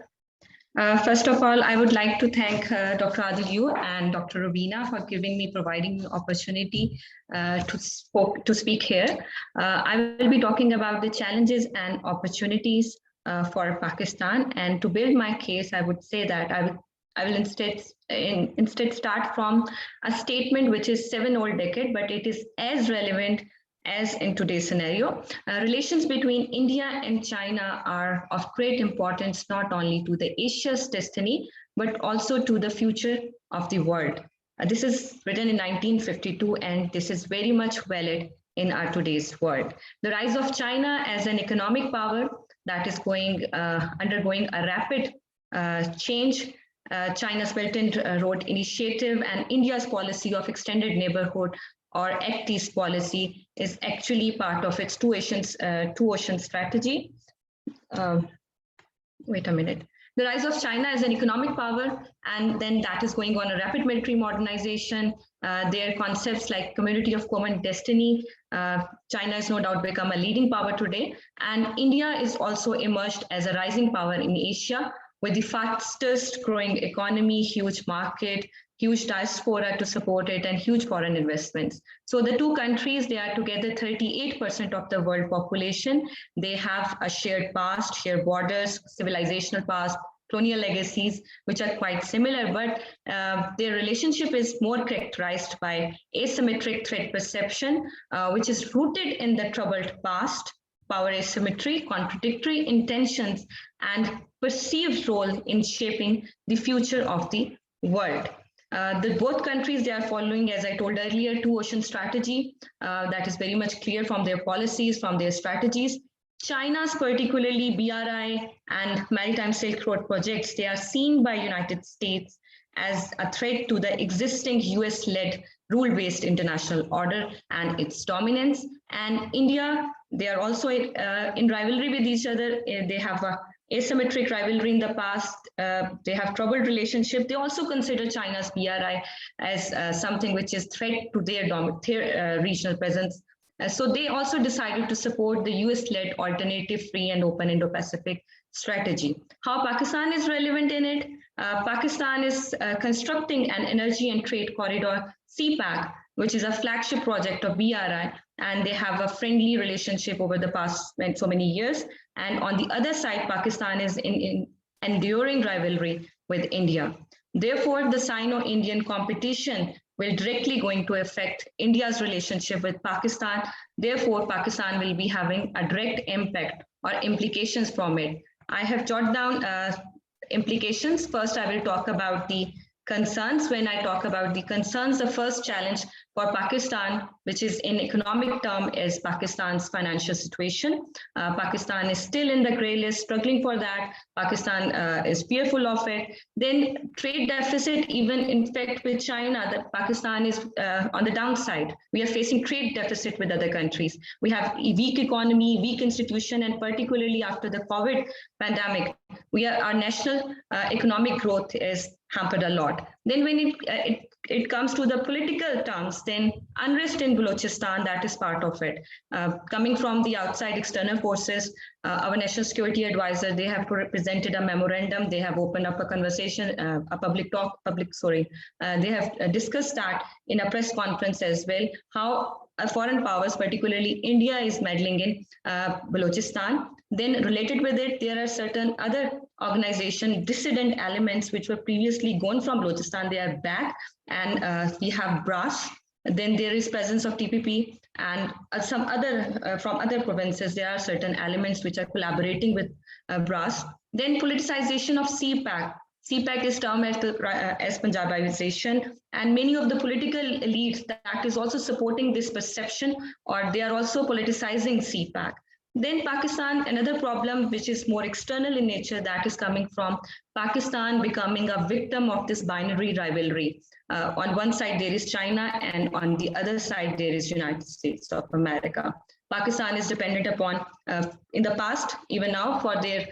First of all, I would like to thank Dr. Adil and Dr. Rubina for providing me opportunity to speak here. I will be talking about the challenges and opportunities for Pakistan. And to build my case, I would say that I will instead start from a statement which is 7 old decade, but it is as relevant as in today's scenario. Relations between India and China are of great importance, not only to the Asia's destiny, but also to the future of the world. This is written in 1952, and this is very much valid in our today's world. The rise of China as an economic power that is undergoing a rapid change. China's Belt and Road Initiative and India's policy of extended neighborhood or Act East policy is actually part of its two ocean strategy. Wait a minute. The rise of China as an economic power, and then that is going on a rapid military modernization. Their concepts like community of common destiny. China has no doubt become a leading power today, and India is also emerged as a rising power in Asia with the fastest growing economy, huge market, huge diaspora to support it, and huge foreign investments. So the two countries, they are together 38% of the world population. They have a shared past, shared borders, civilizational past, colonial legacies, which are quite similar, but their relationship is more characterized by asymmetric threat perception, which is rooted in the troubled past, power asymmetry, contradictory intentions, and perceived role in shaping the future of the world. Both countries, they are following, as I told earlier, two ocean strategy that is very much clear from their policies, from their strategies. China's particularly BRI and Maritime Silk Road projects, they are seen by United States as a threat to the existing US-led rule-based international order and its dominance. And India, they are also in rivalry with each other. They have a asymmetric rivalry in the past. They have troubled relationship. They also consider China's BRI as something which is threat to their regional presence. So they also decided to support the US-led alternative free and open Indo-Pacific strategy. How Pakistan is relevant in it? Pakistan is constructing an energy and trade corridor, CPAC, which is a flagship project of BRI, and they have a friendly relationship over the past so many years. And on the other side, Pakistan is in enduring rivalry with India. Therefore, the Sino-Indian competition will directly going to affect India's relationship with Pakistan. Therefore, Pakistan will be having a direct impact or implications from it. I have jotted down implications. First, I will talk about the concerns. When I talk about the concerns, the first challenge for Pakistan, which is in economic term, is Pakistan's financial situation. Pakistan is still in the gray list, struggling for that. Pakistan is fearful of it. Then trade deficit, even in fact with China, that Pakistan is on the downside. We are facing trade deficit with other countries. We have a weak economy, weak institution, and particularly after the COVID pandemic, our national economic growth is hampered a lot. Then when it comes to the political terms, then unrest in Balochistan, that is part of it. Coming from the outside external forces, our national security advisor, they have presented a memorandum. They have opened up a conversation, they have discussed that in a press conference as well, how foreign powers, particularly India, is meddling in Balochistan. Then related with it, there are certain other organization dissident elements which were previously gone from Balochistan. They are back, and we have BRAS. Then there is presence of TPP and some other from other provinces. There are certain elements which are collaborating with BRAS. Then politicization of CPAC. CPAC is termed as Punjabization, and many of the political elites that is also supporting this perception, or they are also politicizing CPAC. Then Pakistan, another problem which is more external in nature, that is coming from Pakistan becoming a victim of this binary rivalry. On one side there is China, and on the other side there is United States of America. Pakistan is dependent upon in the past, even now, for their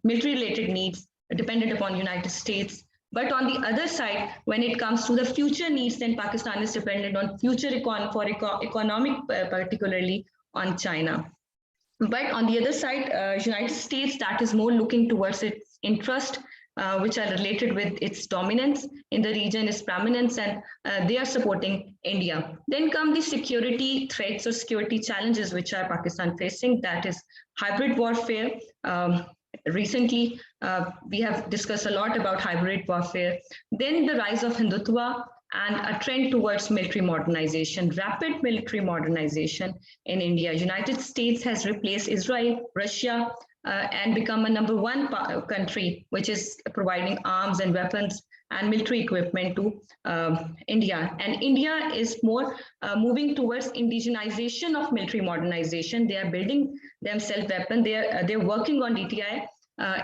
military-related needs, dependent upon United States. But on the other side, when it comes to the future needs, then Pakistan is dependent on future economic, particularly on China. But on the other side, United States, that is more looking towards its interest, which are related with its dominance in the region, its prominence, and they are supporting India. Then come the security threats or security challenges which are Pakistan facing, that is hybrid warfare. Recently, we have discussed a lot about hybrid warfare. Then the rise of Hindutva and a trend towards military modernization, rapid military modernization in India. United States has replaced Israel, Russia, and become a #1 country, which is providing arms and weapons and military equipment to India. And India is more moving towards indigenization of military modernization. They are building themselves weapons. They're working on DTI.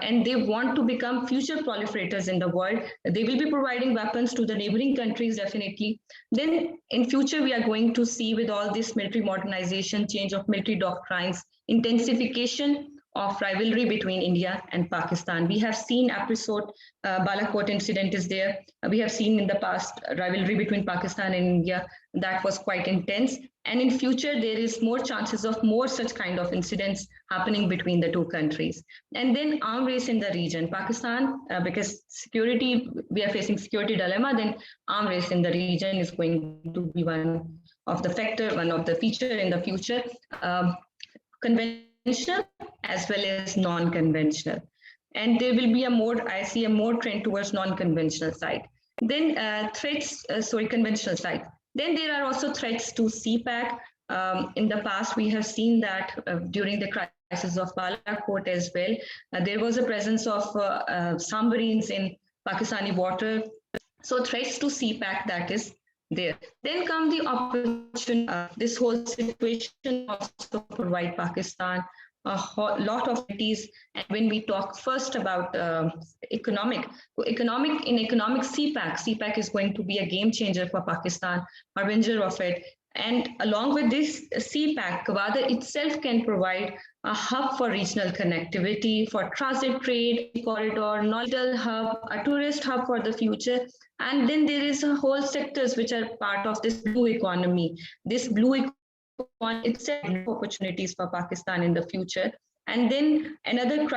And they want to become future proliferators in the world. They will be providing weapons to the neighboring countries, definitely. Then in future, we are going to see with all this military modernization, change of military doctrines, intensification of rivalry between India and Pakistan. We have seen episode, Balakot incident is there. We have seen in the past rivalry between Pakistan and India that was quite intense. And in future, there is more chances of more such kind of incidents happening between the two countries. And then arm race in the region. Pakistan, because security, we are facing security dilemma, then arm race in the region is going to be one of the factor, one of the feature in the future. Conventional as well as non-conventional. And there will be I see a more trend towards non-conventional side. Then conventional side. Then there are also threats to CPAC. In the past, we have seen that during the crisis of Balakot as well, there was a presence of submarines in Pakistani water. So threats to CPAC, that is there. Then come the opportunity. This whole situation also provide Pakistan a lot of opportunities. And when we talk first about economic CPAC is going to be a game changer for Pakistan, harbinger of it. And along with this CPAC, Gwadar itself can provide a hub for regional connectivity, for transit trade, corridor, knowledge hub, a tourist hub for the future. And then there is a whole sectors which are part of this blue economy. This blue economy itself opportunities for Pakistan in the future. And then another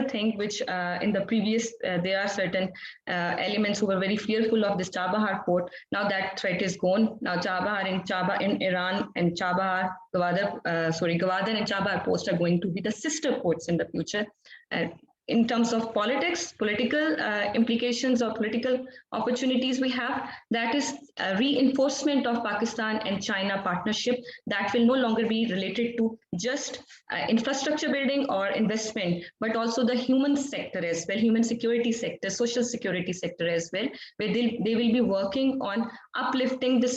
thing which in the previous, there are certain elements who were very fearful of this Chabahar port. Now that threat is gone. Now Chabahar in Iran and Gwadar and Chabahar ports are going to be the sister ports in the future. In terms of political implications or political opportunities we have, that is a reinforcement of Pakistan and China partnership that will no longer be related to just infrastructure building or investment, but also the human sector as well, human security sector, social security sector as well, where they will be working on uplifting the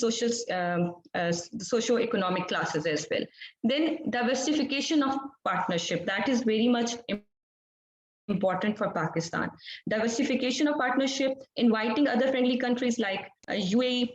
socio-economic classes as well. Then diversification of partnership, that is very much important for Pakistan. Diversification of partnership, inviting other friendly countries like UAE,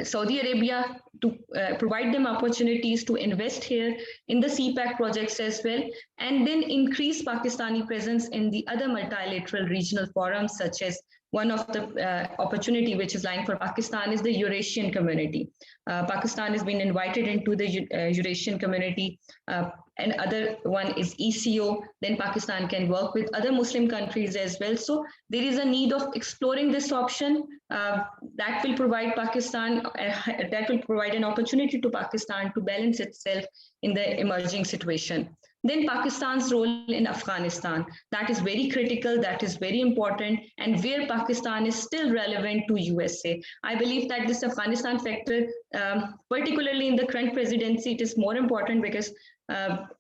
Saudi Arabia to provide them opportunities to invest here in the CPAC projects as well, and then increase Pakistani presence in the other multilateral regional forums, such as one of the opportunity which is lying for Pakistan is the Eurasian community. Pakistan has been invited into the Eurasian community, and other one is ECO. Then Pakistan can work with other Muslim countries as well. So there is a need of exploring this option that will provide Pakistan, that will provide an opportunity to Pakistan to balance itself in the emerging situation. Then Pakistan's role in Afghanistan, that is very critical, that is very important, and where Pakistan is still relevant to USA. I believe that this Afghanistan factor, particularly in the current presidency, it is more important because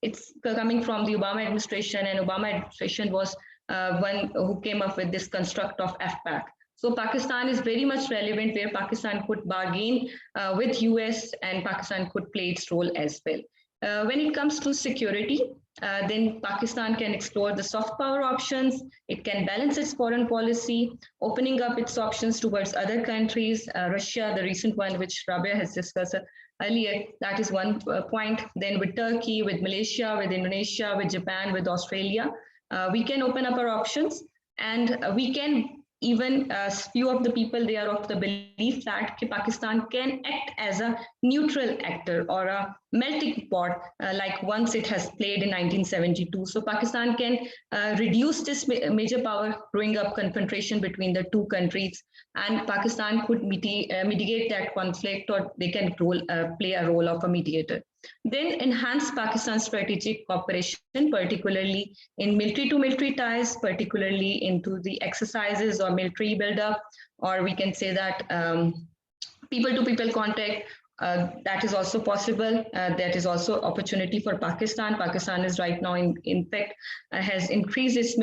it's coming from the Obama administration, and Obama administration was one who came up with this construct of FPAC. So Pakistan is very much relevant, where Pakistan could bargain with US, and Pakistan could play its role as well. When it comes to security, then Pakistan can explore the soft power options. It can balance its foreign policy, opening up its options towards other countries. Russia, the recent one, which Rabia has discussed earlier, that is one point. Then with Turkey, with Malaysia, with Indonesia, with Japan, with Australia, we can open up our options, and we can even few of the people, they are of the belief that Pakistan can act as a neutral actor or a melting pot, like once it has played in 1972. So Pakistan can reduce this major power growing up confrontation between the two countries, and Pakistan could mitigate that conflict, or they can play a role of a mediator. Then enhance Pakistan's strategic cooperation, particularly in military to military ties, particularly into the exercises or military buildup, or we can say that people to people contact. That is also possible. That is also opportunity for Pakistan. Pakistan is right now, in fact, has increased its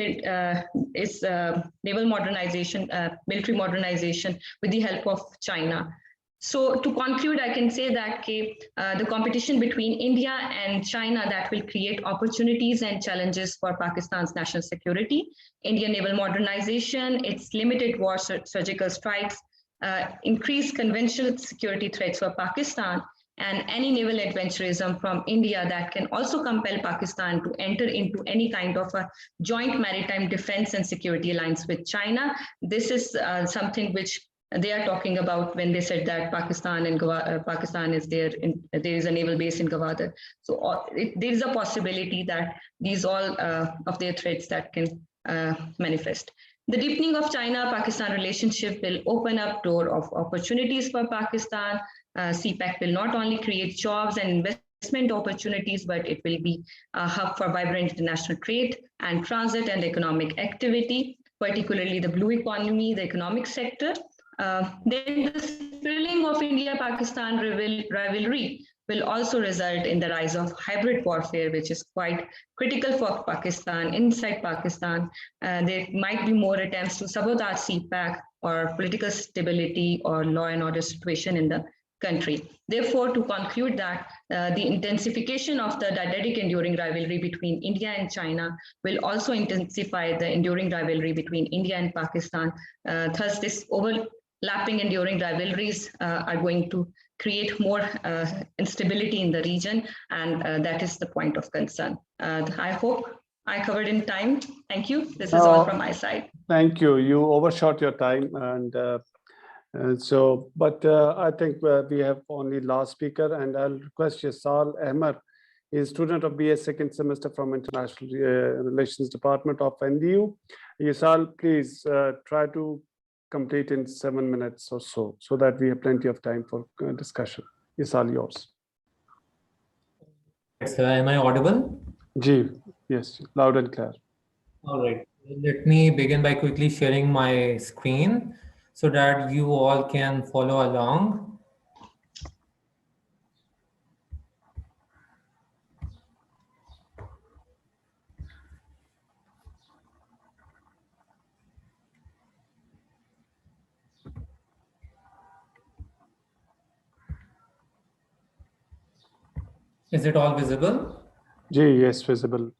naval modernization, military modernization with the help of China. So to conclude, I can say that the competition between India and China, that will create opportunities and challenges for Pakistan's national security. Indian naval modernization, its limited war surgical strikes, increased conventional security threats for Pakistan, and any naval adventurism from India that can also compel Pakistan to enter into any kind of a joint maritime defense and security alliance with China. This is something which they are talking about when they said that Pakistan and Pakistan is there. There is a naval base in Gwadar. So there is a possibility that these all of their threats that can manifest. The deepening of China-Pakistan relationship will open up door of opportunities for Pakistan. CPEC will not only create jobs and investment opportunities, but it will be a hub for vibrant international trade and transit and economic activity, particularly the blue economy, the economic sector. Then the spilling of India-Pakistan rivalry will also result in the rise of hybrid warfare, which is quite critical for Pakistan. Inside Pakistan, there might be more attempts to sabotage CPAC or political stability or law and order situation in the country. Therefore, to conclude that the intensification of the didactic enduring rivalry between India and China will also intensify the enduring rivalry between India and Pakistan. Thus, this overlapping enduring rivalries are going to create more instability in the region, and that is the point of concern. I hope I covered in time. Thank you. This is all from my side. Thank you. You overshot your time, and I think we have only last speaker, and I'll request Yasal Ahmed. He's student of BA second semester from International Relations Department of NDU. Yasal, please try to complete in 7 minutes or so that we have plenty of time for discussion. Yasal, yours. Sir, am I audible? Yes, loud and clear. All right. Let me begin by quickly sharing my screen so that you all can follow along. Is it all visible? Yes, visible.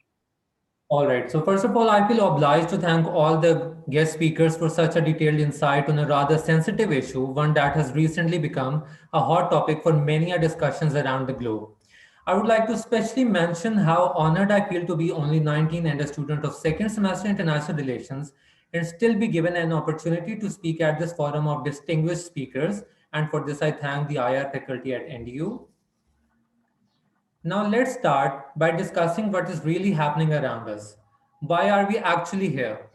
All right. So first of all, I feel obliged to thank all the guest speakers for such a detailed insight on a rather sensitive issue, one that has recently become a hot topic for many discussions around the globe. I would like to especially mention how honored I feel to be only 19 and a student of second semester international relations and still be given an opportunity to speak at this forum of distinguished speakers. And for this, I thank the IR faculty at NDU. Now let's start by discussing what is really happening around us. Why are we actually here?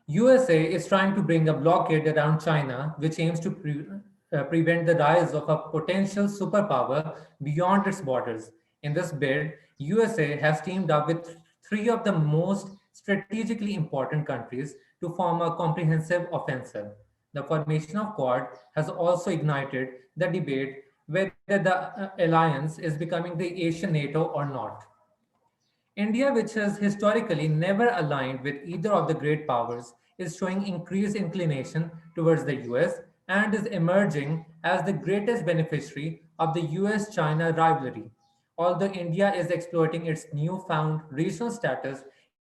USA is trying to bring a blockade around China, which aims to prevent the rise of a potential superpower beyond its borders. In this bid, USA has teamed up with three of the most strategically important countries to form a comprehensive offensive. The formation of Quad has also ignited the debate whether the alliance is becoming the Asian NATO or not. India, which has historically never aligned with either of the great powers, is showing increased inclination towards the US, and is emerging as the greatest beneficiary of the US-China rivalry. Although India is exploiting its newfound regional status,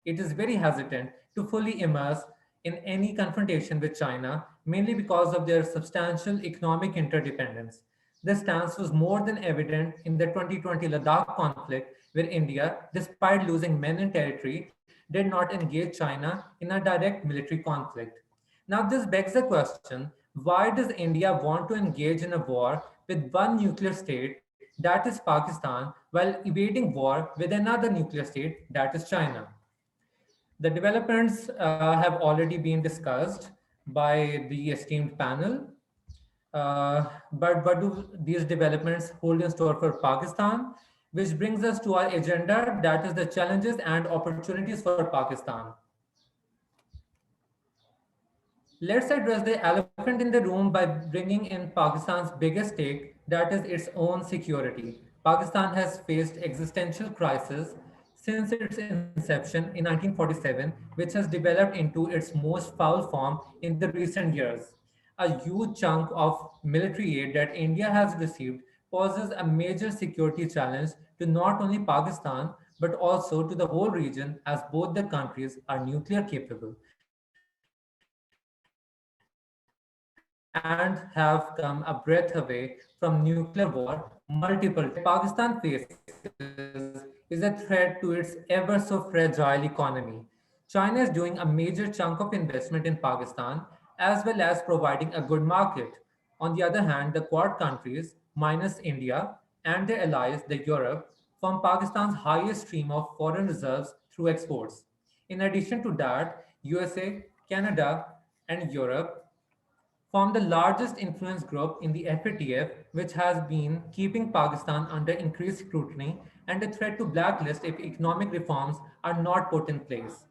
it is very hesitant to fully immerse in any confrontation with China, mainly because of their substantial economic interdependence. This stance was more than evident in the 2020 Ladakh conflict, where India, despite losing men and territory, did not engage China in a direct military conflict. Now, this begs the question, why does India want to engage in a war with one nuclear state, that is Pakistan, while evading war with another nuclear state, that is China? The developments have already been discussed by the esteemed panel. But what do these developments hold in store for Pakistan? Which brings us to our agenda, that is the challenges and opportunities for Pakistan. Let's address the elephant in the room by bringing in Pakistan's biggest stake, that is its own security. Pakistan has faced existential crisis since its inception in 1947, which has developed into its most foul form in the recent years. A huge chunk of military aid that India has received poses a major security challenge to not only Pakistan but also to the whole region, as both the countries are nuclear capable and have come a breath away from nuclear war multiple times. The threat Pakistan faces is a threat to its ever so fragile economy. China is doing a major chunk of investment in Pakistan as well as providing a good market. On the other hand, the Quad countries, minus India and their allies, the Europe, form Pakistan's highest stream of foreign reserves through exports. In addition to that, USA, Canada, and Europe form the largest influence group in the FATF, which has been keeping Pakistan under increased scrutiny and a threat to blacklist if economic reforms are not put in place.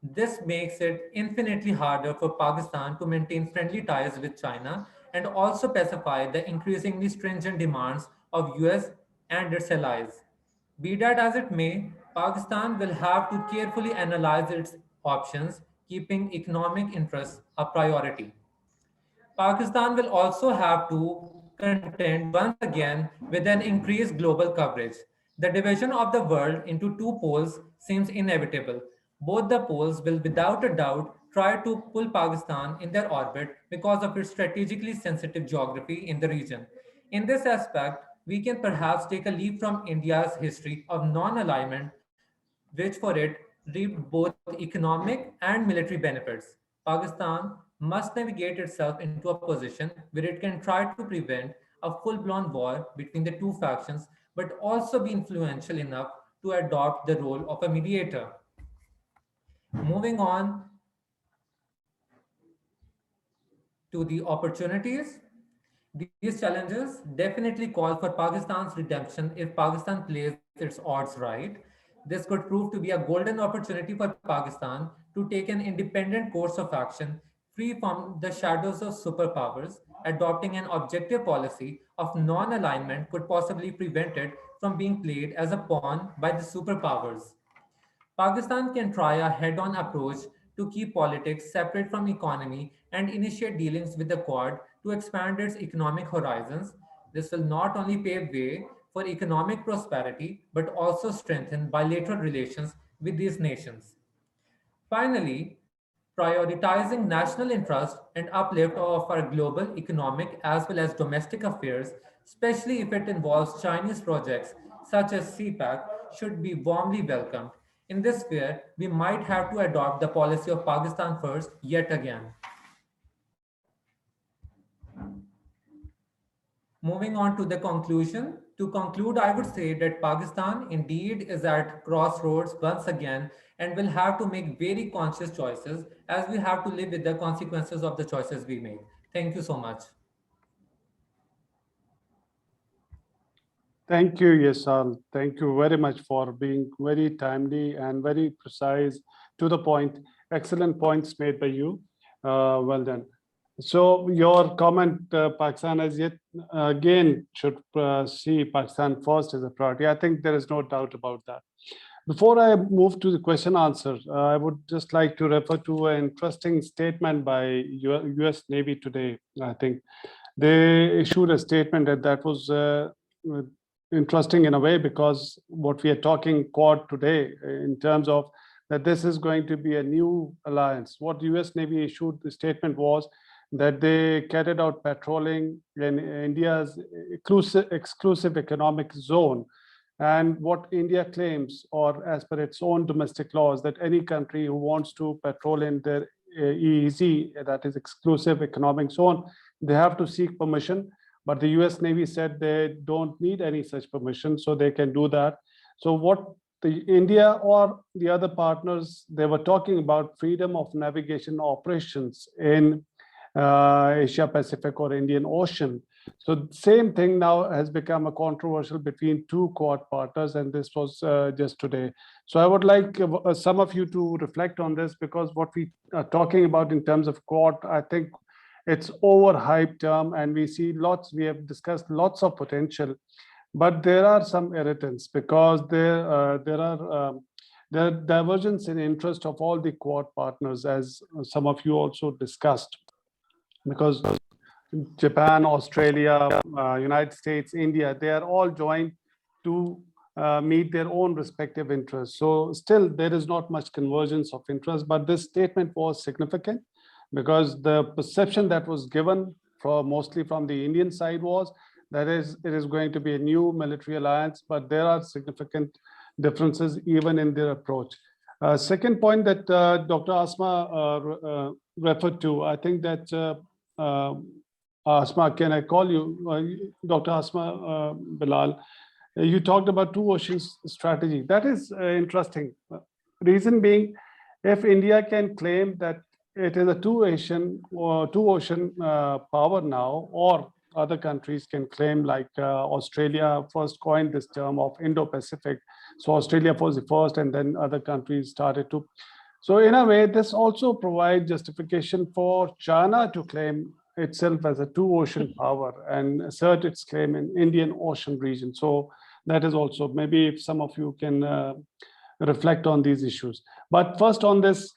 This makes it infinitely harder for Pakistan to maintain friendly ties with China and also pacify the increasingly stringent demands of US and its allies. Be that as it may, Pakistan will have to carefully analyze its options, keeping economic interests a priority. Pakistan will also have to contend once again with an increased global coverage. The division of the world into two poles seems inevitable. Both the poles will without a doubt try to pull Pakistan in their orbit because of its strategically sensitive geography in the region. In this aspect, we can perhaps take a leaf from India's history of non alignment, which for it reaped both economic and military benefits. Pakistan must navigate itself into a position where it can try to prevent a full blown war between the two factions, but also be influential enough to adopt the role of a mediator. Moving on to the opportunities, these challenges definitely call for Pakistan's redemption if Pakistan plays its odds right. This could prove to be a golden opportunity for Pakistan to take an independent course of action, free from the shadows of superpowers. Adopting an objective policy of non alignment could possibly prevent it from being played as a pawn by the superpowers. Pakistan can try a head on approach to keep politics separate from economy and initiate dealings with the Quad to expand its economic horizons. This will not only pave way for economic prosperity but also strengthen bilateral relations with these nations. Finally, prioritizing national interest and uplift of our global economic as well as domestic affairs, especially if it involves Chinese projects such as CPAC, should be warmly welcomed. In this sphere, we might have to adopt the policy of Pakistan first yet again. Moving on to the conclusion. To conclude, I would say that Pakistan indeed is at crossroads once again and will have to make very conscious choices as we have to live with the consequences of the choices we make. Thank you so much. Thank you, Yesal. Thank you very much for being very timely and very precise, to the point. Excellent points made by you. Well done. So your comment, Pakistan as yet again should see Pakistan first as a priority. I think there is no doubt about that. Before I move to the question answer, I would just like to refer to an interesting statement by US Navy today. I think they issued a statement that was interesting in a way, because what we are talking Quad today in terms of that this is going to be a new alliance. What US Navy issued the statement was that they carried out patrolling in India's exclusive economic zone. And what India claims, or as per its own domestic laws, that any country who wants to patrol in their EEZ, that is exclusive economic zone, they have to seek permission. But the US Navy said they don't need any such permission, so they can do that. So what the India or the other partners, they were talking about freedom of navigation operations in Asia Pacific or Indian Ocean. So same thing now has become a controversial between two Quad partners, and this was just today. So I would like some of you to reflect on this, because what we are talking about in terms of Quad, I think it's overhyped term, and we have discussed lots of potential, but there are some irritants, because there are divergence in interest of all the Quad partners, as some of you also discussed, because Japan, Australia, United States, India, they are all joined to meet their own respective interests. So still there is not much convergence of interest, but this statement was significant, because the perception that was given mostly from the Indian side was that it is going to be a new military alliance, but there are significant differences even in their approach. Second point that Dr. Asma referred to, I think that Asma, can I call you Dr. Asma Bilal? You talked about two oceans strategy. That is interesting. Reason being, if India can claim that it is a two ocean power now, or other countries can claim, like Australia first coined this term of Indo-Pacific. So Australia was the first, and then other countries started to. So in a way, this also provides justification for China to claim itself as a two ocean power and assert its claim in Indian Ocean region. So that is also, maybe if some of you can reflect on these issues. But first on this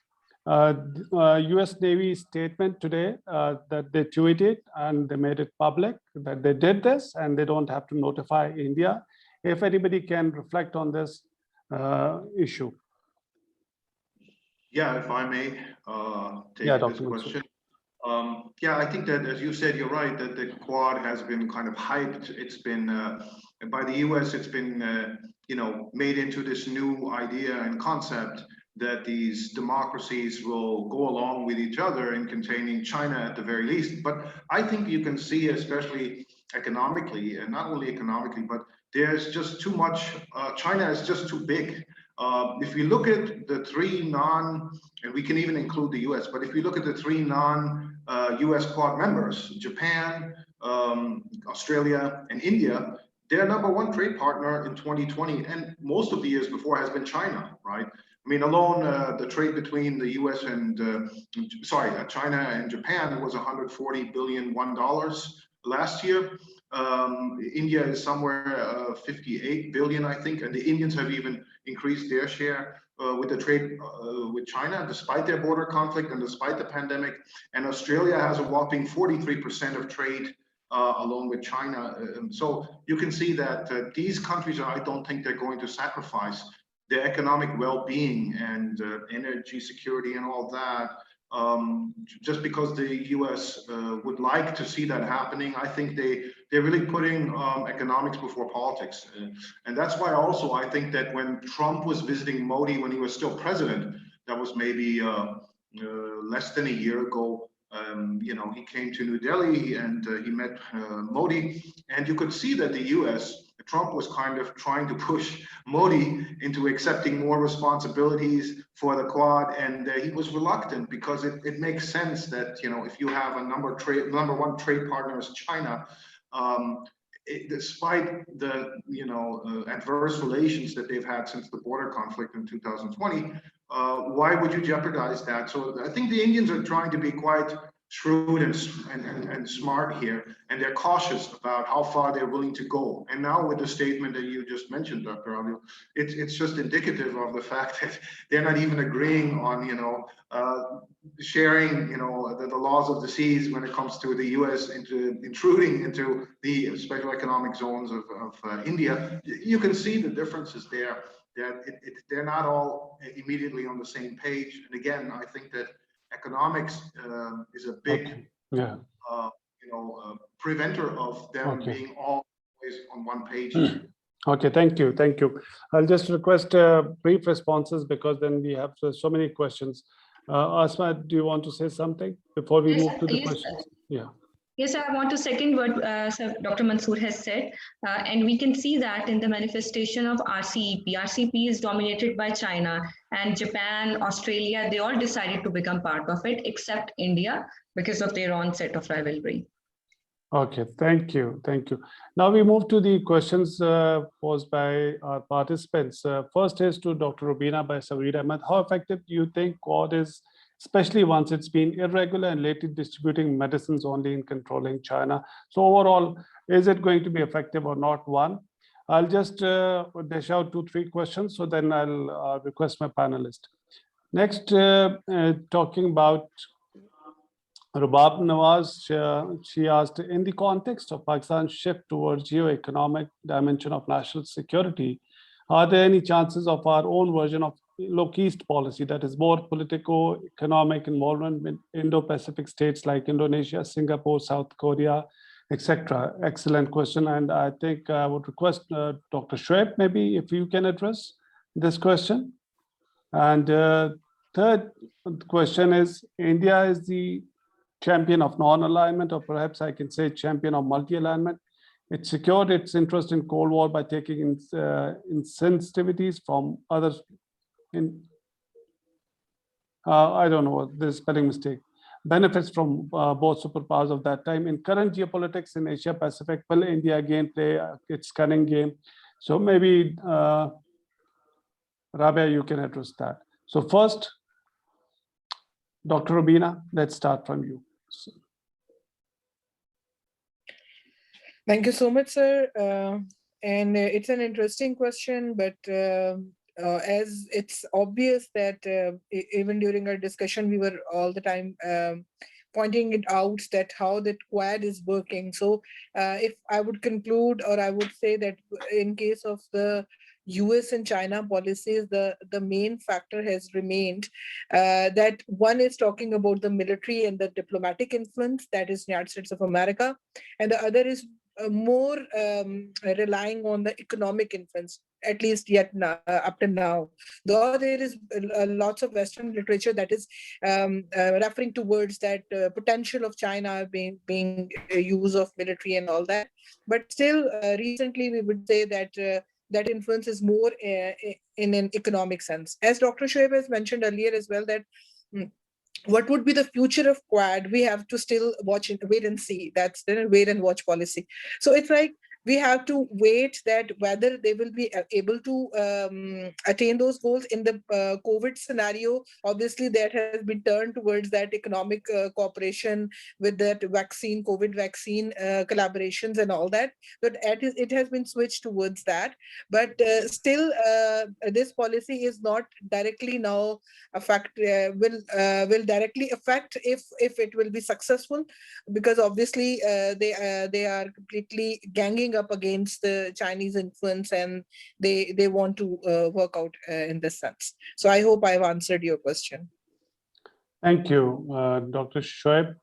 US Navy statement today that they tweeted and they made it public that they did this, and they don't have to notify India. If anybody can reflect on this issue. Yeah, if I may take this question. Yeah, I think that, as you said, you're right, that the Quad has been kind of hyped. It's been, by the US, it's been, made into this new idea and concept that these democracies will go along with each other in containing China at the very least. But I think you can see, especially economically, and not only economically, but there's just too much, China is just too big. If you look at the three and we can even include the US, but if you look at the three US Quad members, Japan, Australia, and India, their #1 trade partner in 2020 and most of the years before has been China, right? I mean, alone the trade between the US and, China and Japan was $140 billion last year. India is somewhere 58 billion, I think, and the Indians have even increased their share with the trade with China, despite their border conflict and despite the pandemic. And Australia has a whopping 43% of trade along with China. So you can see that these countries, I don't think they're going to sacrifice their economic well-being and energy security and all that just because the US would like to see that happening. I think they're really putting economics before politics. And that's why also I think that when Trump was visiting Modi when he was still president, that was maybe less than a year ago, he came to New Delhi and he met Modi, and you could see that the US, Trump was kind of trying to push Modi into accepting more responsibilities for the Quad, and he was reluctant because it makes sense that, if you have a #1 trade partner as China, despite the adverse relations that they've had since the border conflict in 2020, why would you jeopardize that? So I think the Indians are trying to be quite shrewd and smart here, and they're cautious about how far they're willing to go. And now with the statement that you just mentioned, Dr. Adil, it's just indicative of the fact that they're not even agreeing on, sharing, the laws of the seas when it comes to the U.S. into intruding into the special economic zones of India. You can see the differences there. That they're not all immediately on the same page. And again, I think that economics is a big, yeah, preventer of them being always on one page. okay, thank you, I'll just request brief responses because then we have so many questions. Asma, do you want to say something before we move to the questions? Yeah. Yes, I want to second what Dr. Mansoor has said. And we can see that in the manifestation of RCEP. RCEP is dominated by China, and Japan, Australia, they all decided to become part of it, except India, because of their own set of rivalry. Okay, thank you. Now we move to the questions posed by our participants. First is to Dr. Rubina by Saweer Ahmed. How effective do you think Quad is, especially once it's been irregular and lately distributing medicines only in controlling China? So overall, is it going to be effective or not? One, I'll just dish out 2-3 questions, so then I'll request my panelist. Next, talking about Rubab Nawaz, she asked, in the context of Pakistan's shift towards geo-economic dimension of national security, are there any chances of our own version of low-east policy that is more politico-economic involvement with Indo-Pacific states like Indonesia, Singapore, South Korea, etc.? Excellent question. And I think I would request Dr. Shoaib, maybe if you can address this question. And third question is, India is the champion of non-alignment, or perhaps I can say champion of multi-alignment. It secured its interest in Cold War by taking in sensitivities from others. I don't know, this spelling mistake. Benefits from both superpowers of that time. In current geopolitics in Asia Pacific, will India again play its cunning game? So maybe Rabia, you can address that. So first, Dr. Rubina, let's start from you. Thank you so much, sir. And it's an interesting question, but as it's obvious that even during our discussion, we were all the time pointing it out that how that Quad is working. So if I would conclude, or I would say that in case of the US and China policies, the main factor has remained that one is talking about the military and the diplomatic influence, that is United States of America, and the other is more relying on the economic influence, at least yet now, up to now. Though there is lots of Western literature that is referring towards that potential of China being use of military and all that, but still recently we would say that that influence is more in an economic sense. As Dr. Shoaib has mentioned earlier as well, that what would be the future of Quad? We have to still wait and see. That's the wait and watch policy. So it's like we have to wait that whether they will be able to attain those goals in the COVID scenario. Obviously, that has been turned towards that economic cooperation with that vaccine, COVID vaccine collaborations and all that. But it has been switched towards that. But still, this policy is not directly now will directly affect if it will be successful, because obviously they are completely ganging up against the Chinese influence, and they want to work out in this sense. So I hope I've answered your question. Thank you, Dr. Shoaib.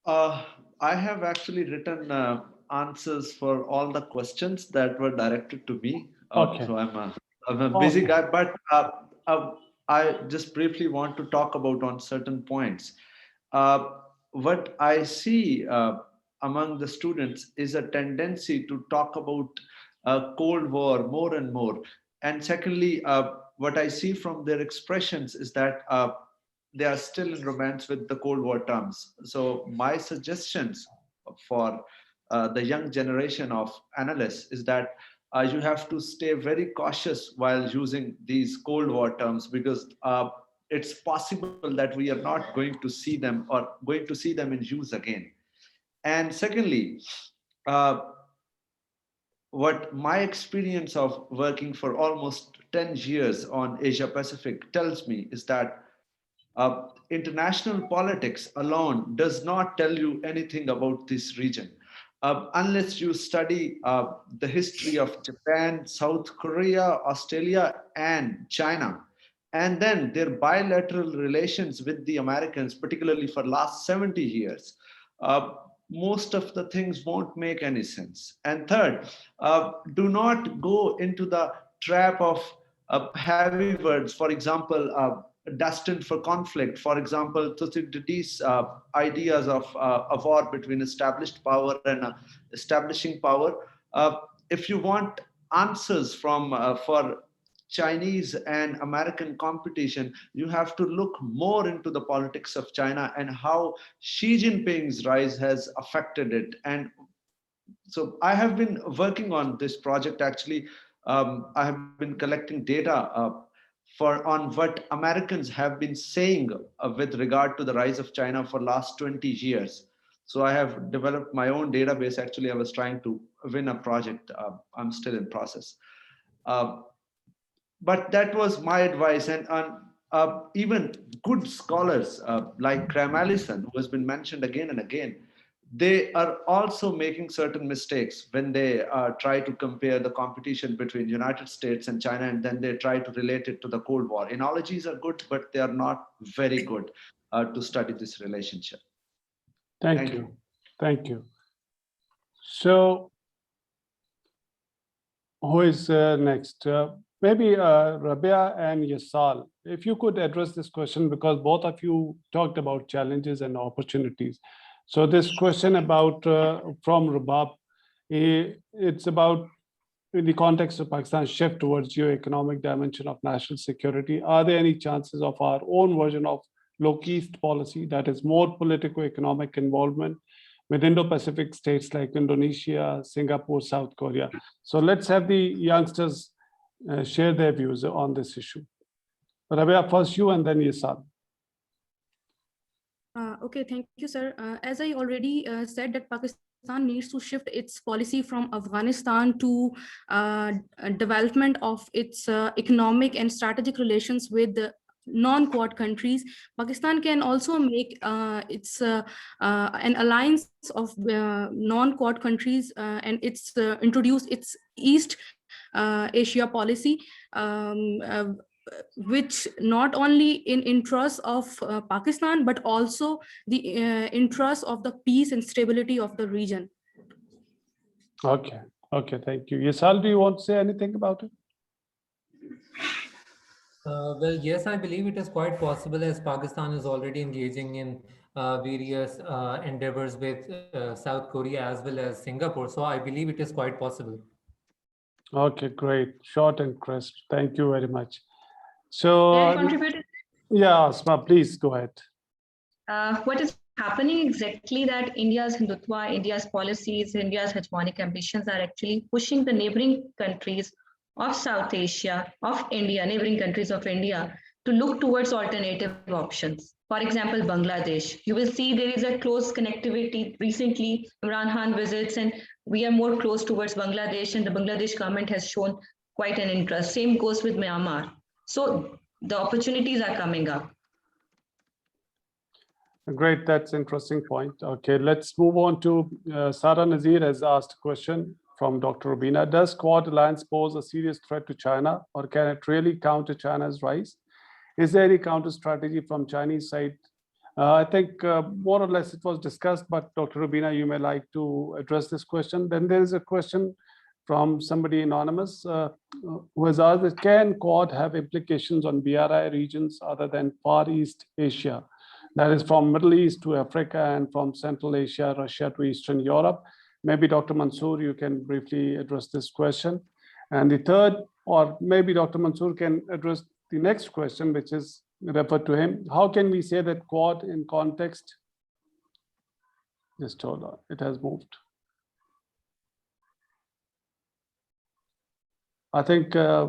I have actually written answers for all the questions that were directed to me. Okay. So I'm a busy guy, but I just briefly want to talk about on certain points. What I see among the students is a tendency to talk about Cold War more and more. And secondly, what I see from their expressions is that they are still in romance with the Cold War terms. So my suggestions for the young generation of analysts is that you have to stay very cautious while using these Cold War terms, because it's possible that we are not going to see them or going to see them in use again. And secondly, what my experience of working for almost 10 years on Asia Pacific tells me is that international politics alone does not tell you anything about this region. Unless you study the history of Japan, South Korea, Australia, and China, and then their bilateral relations with the Americans, particularly for last 70 years, most of the things won't make any sense. And third, do not go into the trap of heavy words, for example, destined for conflict. For example, Thucydides' ideas of a war between established power and establishing power. If you want answers from for Chinese and American competition, you have to look more into the politics of China and how Xi Jinping's rise has affected it. And so I have been working on this project actually. I have been collecting data on what Americans have been saying with regard to the rise of China for last 20 years. So I have developed my own database. Actually, I was trying to win a project. I'm still in process. But that was my advice. And even good scholars like Graham Allison, who has been mentioned again and again, they are also making certain mistakes when they try to compare the competition between United States and China, and then they try to relate it to the Cold War. Analogies are good, but they are not very good to study this relationship. Thank you. Thank you. So who is next? Maybe Rabia and Yasal, if you could address this question, because both of you talked about challenges and opportunities. So this question about from Rubab, it's about in the context of Pakistan's shift towards geo-economic dimension of national security. Are there any chances of our own version of low-east policy that is more politico-economic involvement with Indo-Pacific states like Indonesia, Singapore, South Korea? So let's have the youngsters share their views on this issue. Rabia, first you and then Yasal. Okay, thank you, sir. As I already said, that Pakistan needs to shift its policy from Afghanistan to development of its economic and strategic relations with the non-Quad countries. Pakistan can also make its an alliance of non-Quad countries and it's introduce its East Asia policy, which not only in interest of Pakistan, but also the interest of the peace and stability of the region. Okay, okay, thank you. Yasal, do you want to say anything about it? Well, yes, I believe it is quite possible, as Pakistan is already engaging in various endeavors with South Korea as well as Singapore. So I believe it is quite possible. Okay, great. Short and crisp. Thank you very much. So, May I contribute? yeah, Asma, please go ahead. What is happening exactly that India's Hindutva, India's policies, India's hegemonic ambitions are actually pushing the neighboring countries of South Asia, of India, neighboring countries of India, to look towards alternative options. For example, Bangladesh. You will see there is a close connectivity. Recently, Imran Khan visits and we are more close towards Bangladesh, and the Bangladesh government has shown quite an interest. Same goes with Myanmar. So the opportunities are coming up. Great, that's interesting point. Okay, let's move on to Sara Nazir has asked a question from Dr. Rubina. Does Quad alliance pose a serious threat to China, or can it really counter China's rise? Is there any counter strategy from Chinese side? I think more or less it was discussed, but Dr. Rubina, you may like to address this question. Then there is a question from somebody anonymous who has asked, can Quad have implications on BRI regions other than Far East Asia? That is from Middle East to Africa and from Central Asia, Russia to Eastern Europe. Maybe Dr. Mansoor, you can briefly address this question. And the third, or maybe Dr. Mansoor can address the next question, which is referred to him. How can we say that Quad in context? Just hold on, it has moved. I think, I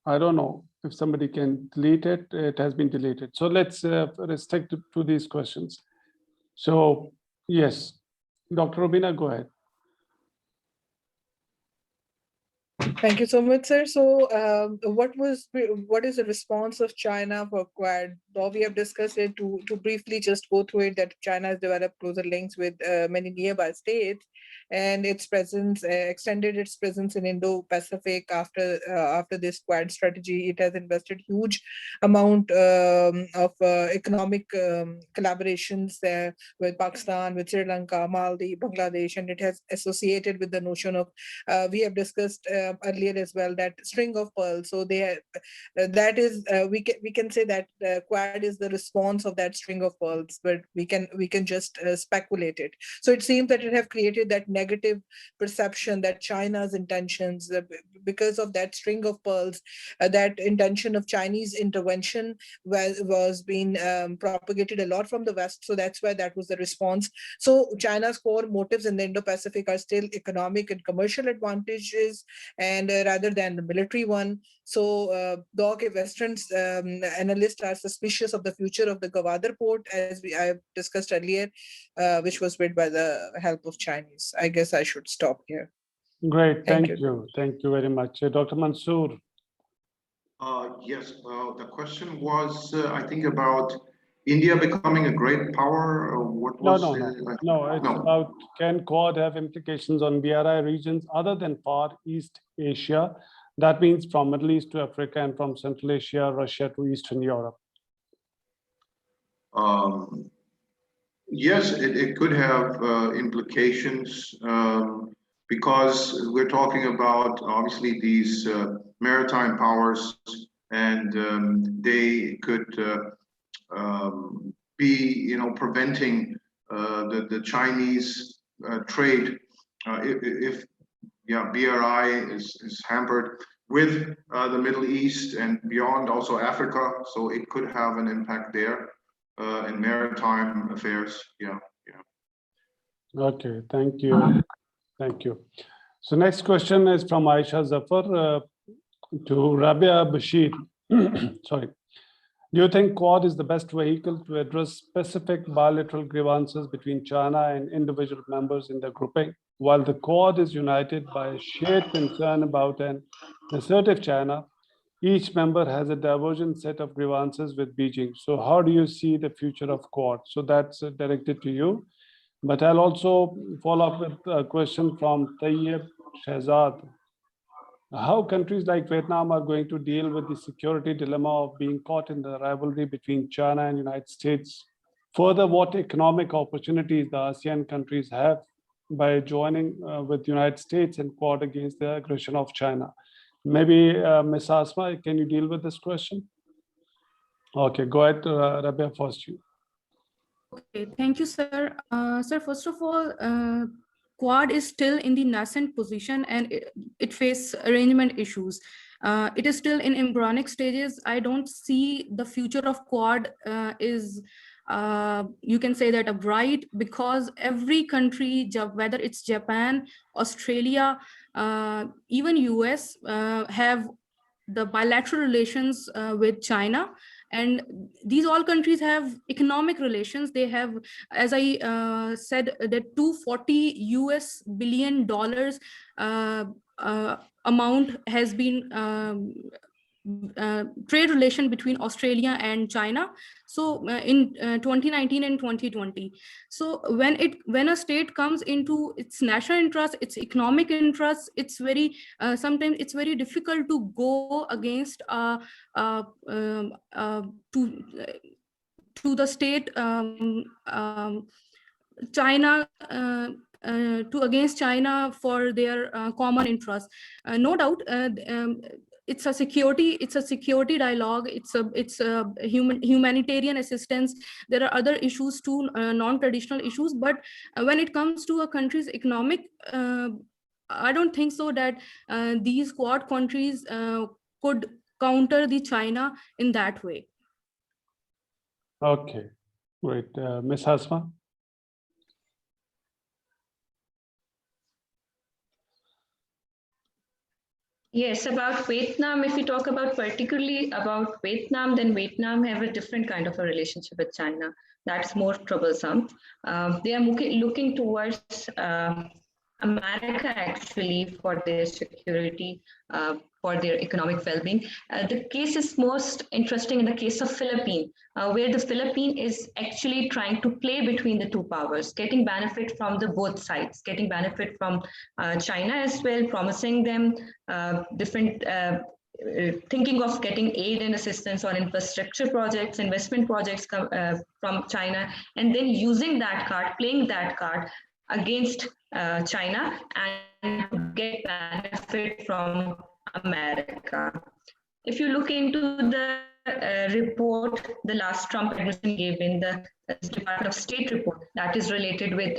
don't know. if somebody can delete it, it has been deleted. So let's restrict to these questions. So yes, Dr. Rubina, go ahead. Thank you so much, sir. So, what is the response of China for Quad? Though we have discussed it, to briefly just go through it, that China has developed closer links with many nearby states, and its presence extended its presence in Indo-Pacific after this Quad strategy. It has invested huge amount of economic collaborations with Pakistan, with Sri Lanka, Maldives, Bangladesh, and it has associated with the notion of we have discussed earlier as well, that string of pearls. So that is we can say that Quad is the response of that string of pearls, but we can just speculate it. So it seems that it have created that negative perception that China's intentions, because of that string of pearls, that intention of Chinese intervention was being propagated a lot from the West. So that's why that was the response. So China's core motives in the Indo-Pacific are still economic and commercial advantages, and rather than the military one. So though Western analysts are suspicious of the future of the Gwadar port, as I discussed earlier, which was built by the help of Chinese. I guess I should stop here. Great, thank you. Thank you very much. Dr. Mansoor. Yes, the question was, I think, about India becoming a great power. What was No, it's about, can Quad have implications on BRI regions other than Far East Asia? That means from Middle East to Africa and from Central Asia, Russia to Eastern Europe. Yes, it could have implications because we're talking about obviously these maritime powers, and they could be, preventing the Chinese trade if BRI is hampered with the Middle East and beyond, also Africa. So it could have an impact there in maritime affairs. Okay, thank you. Thank you. So next question is from Aisha Zafar to Rabia Bashir. Sorry. Do you think Quad is the best vehicle to address specific bilateral grievances between China and individual members in the grouping, while the Quad is united by a shared concern about an assertive China? Each member has a divergent set of grievances with Beijing. So how do you see the future of Quad? So that's directed to you. But I'll also follow up with a question from Tayyib Shahzad. How countries like Vietnam are going to deal with the security dilemma of being caught in the rivalry between China and United States? Further, what economic opportunities the ASEAN countries have by joining with the United States and Quad against the aggression of China? Maybe Ms. Asma, can you deal with this question? Okay, go ahead, Rabia, first you. Okay, thank you, sir. Sir, first of all, Quad is still in the nascent position and it faces arrangement issues. It is still in embryonic stages. I don't see the future of Quad is, you can say that, a bright, because every country, whether it's Japan, Australia, even US, have the bilateral relations with China. And these all countries have economic relations. They have, as I said, that $240 billion amount has been trade relation between Australia and China. So in 2019 and 2020. So when a state comes into its national interest, its economic interest, it's very sometimes it's very difficult to go against to the state China to against China for their common interest. No doubt, it's a security dialogue. It's a humanitarian assistance. There are other issues too, non-traditional issues. But when it comes to a country's economic, I don't think so that these Quad countries could counter the China in that way. Okay, great. Ms. Asma? Yes, about Vietnam, if we talk about particularly about Vietnam, then Vietnam have a different kind of a relationship with China. That's more troublesome. They are looking towards America actually for their security, for their economic well-being. The case is most interesting in the case of Philippines, where the Philippines is actually trying to play between the two powers, getting benefit from the both sides, getting benefit from China as well, promising them different thinking of getting aid and assistance on infrastructure projects, investment projects from China, and then using that card, playing that card against China and get benefit from America. If you look into the report the last Trump administration gave in the Department of State report that is related with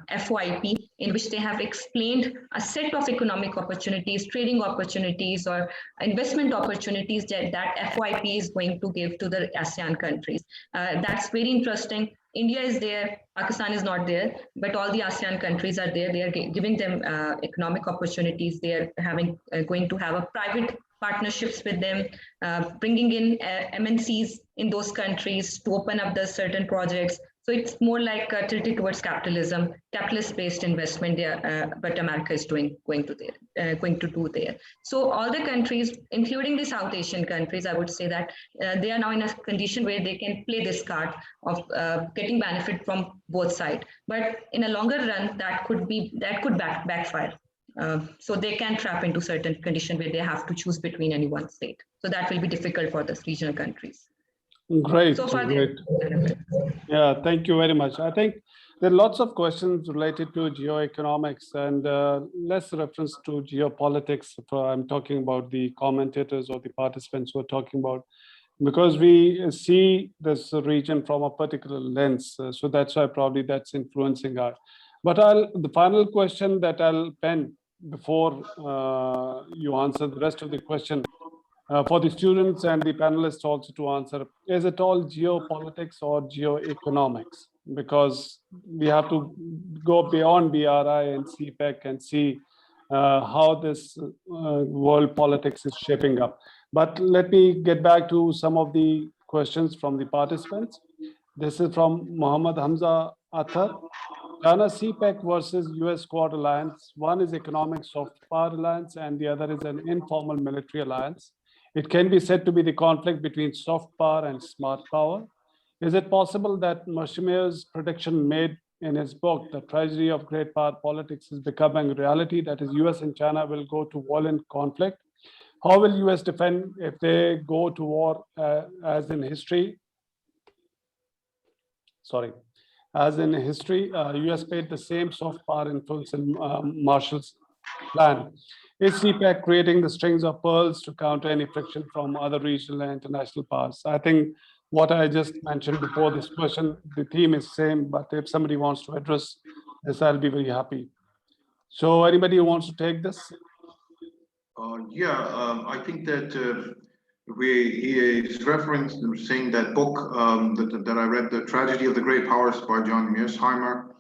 FYP, in which they have explained a set of economic opportunities, trading opportunities, or investment opportunities that FYP is going to give to the ASEAN countries. That's very interesting. India is there, Pakistan is not there, but all the ASEAN countries are there. They are giving them economic opportunities. They are having going to have a private partnerships with them, bringing in MNCs in those countries to open up the certain projects. So it's more like tilted towards capitalism, capitalist-based investment there, but America is going to do there. So all the countries, including the South Asian countries, I would say that they are now in a condition where they can play this card of getting benefit from both sides. But in a longer run, that could backfire. So they can trap into certain condition where they have to choose between any one state. So that will be difficult for the regional countries. Great, So far, great. Yeah, thank you very much. I think there are lots of questions related to geoeconomics and less reference to geopolitics. I'm talking about the commentators or the participants who are talking about, because we see this region from a particular lens. So that's why probably that's influencing us. But the final question that I'll pen before you answer the rest of the question, for the students and the panelists also to answer, is it all geopolitics or geoeconomics? Because we have to go beyond BRI and CPEC and see how this world politics is shaping up. But let me get back to some of the questions from the participants. This is from Muhammad Hamza Athar. China CPEC versus US Quad alliance. One is economic soft power alliance and the other is an informal military alliance. It can be said to be the conflict between soft power and smart power. Is it possible that Mercimer's prediction made in his book, The Tragedy of Great Power Politics, is becoming reality, that is US and China will go to violent conflict? How will US defend if they go to war as in history? As in history, US paid the same soft power influence in Marshall's plan. Is CPEC creating the strings of pearls to counter any friction from other regional and international powers? I think what I just mentioned before this question, the theme is same, but if somebody wants to address this, I'll be very happy. So anybody who wants to take this? I think that he is referencing saying that book that I read, The Tragedy of the Great Powers by John Mearsheimer.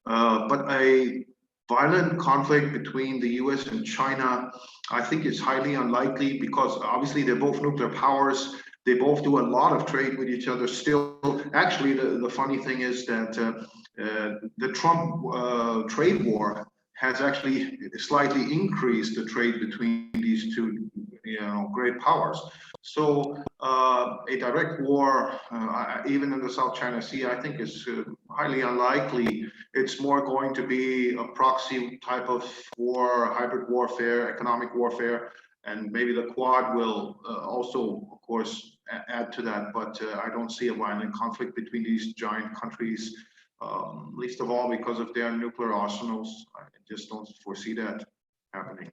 But a violent conflict between the US and China, I think, is highly unlikely, because obviously they're both nuclear powers. They both do a lot of trade with each other still. Actually, the funny thing is that the Trump trade war has actually slightly increased the trade between these two, great powers. So a direct war, even in the South China Sea, I think is highly unlikely. It's more going to be a proxy type of war, hybrid warfare, economic warfare, and maybe the Quad will also, of course, add to that. But I don't see a violent conflict between these giant countries. Least of all because of their nuclear arsenals. I just don't foresee that happening.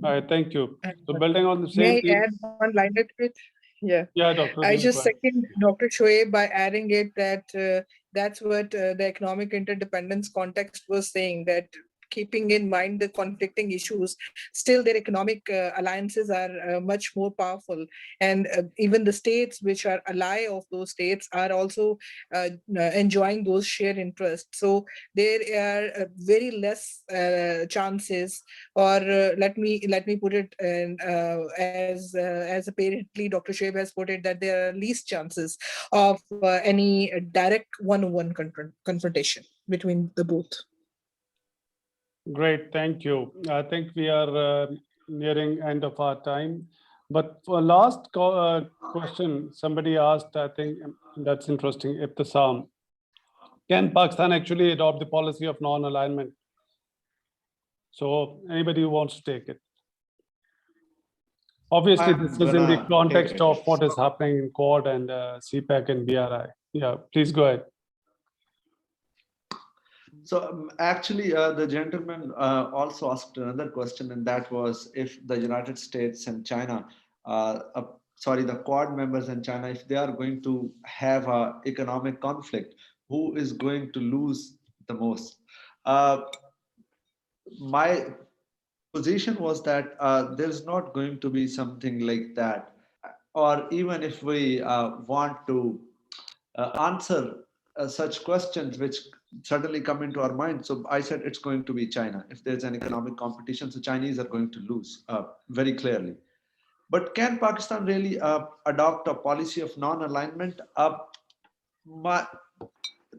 All right, thank you. So building on the same May I theme. add one line to it? Yeah. Yeah, Dr. I just second Dr. Shoaib by adding it that that's what the economic interdependence context was saying, that keeping in mind the conflicting issues, still their economic alliances are much more powerful. And even the states which are ally of those states are also enjoying those shared interests. So there are very less chances, or let me put it in, as apparently Dr. Shoaib has put it, that there are least chances of any direct one-on-one confrontation between the both. Great, thank you. I think we are nearing end of our time. But for last question, somebody asked, I think that's interesting, Ibtisam. Can Pakistan actually adopt the policy of non-alignment? So anybody who wants to take it. Obviously, I'm this is in the gonna context take of it. what is happening in Quad and CPEC and BRI. Yeah, please go ahead. So actually, the gentleman also asked another question, and that was if the United States and China, sorry, the Quad members and China, if they are going to have an economic conflict, who is going to lose the most? My position was that there's not going to be something like that. Or even if we want to answer such questions which suddenly come into our mind. So I said it's going to be China. If there's an economic competition, so Chinese are going to lose very clearly. But can Pakistan really adopt a policy of non-alignment?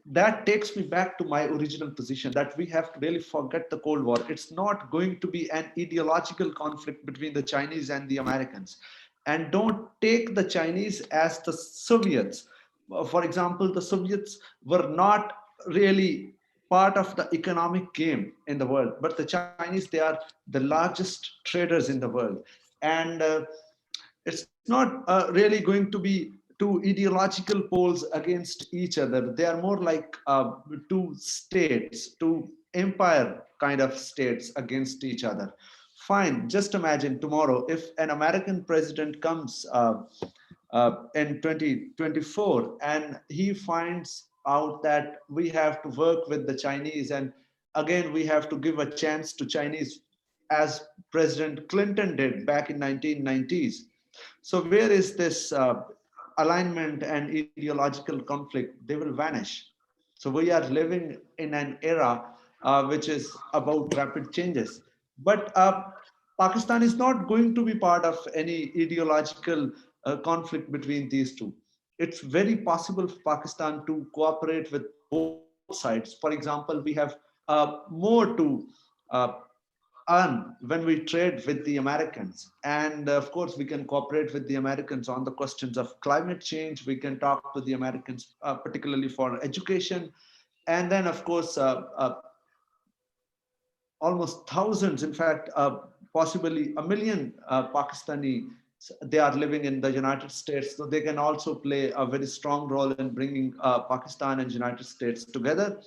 That takes me back to my original position that we have to really forget the Cold War. It's not going to be an ideological conflict between the Chinese and the Americans. And don't take the Chinese as the Soviets. For example, the Soviets were not really part of the economic game in the world, but the Chinese, they are the largest traders in the world. And it's not really going to be two ideological poles against each other. They are more like two states, two empire kind of states against each other. Fine, just imagine tomorrow if an American president comes in 2024 and he finds out that we have to work with the Chinese, and again we have to give a chance to Chinese as President Clinton did back in 1990s. So where is this alignment and ideological conflict? They will vanish. So we are living in an era which is about rapid changes. But Pakistan is not going to be part of any ideological conflict between these two. It's very possible for Pakistan to cooperate with both sides. For example, we have more to earn when we trade with the Americans. And of course, we can cooperate with the Americans on the questions of climate change. We can talk to the Americans, particularly for education. And then, of course, almost thousands, in fact, possibly a million Pakistani, they are living in the United States. So they can also play a very strong role in bringing Pakistan and United States together.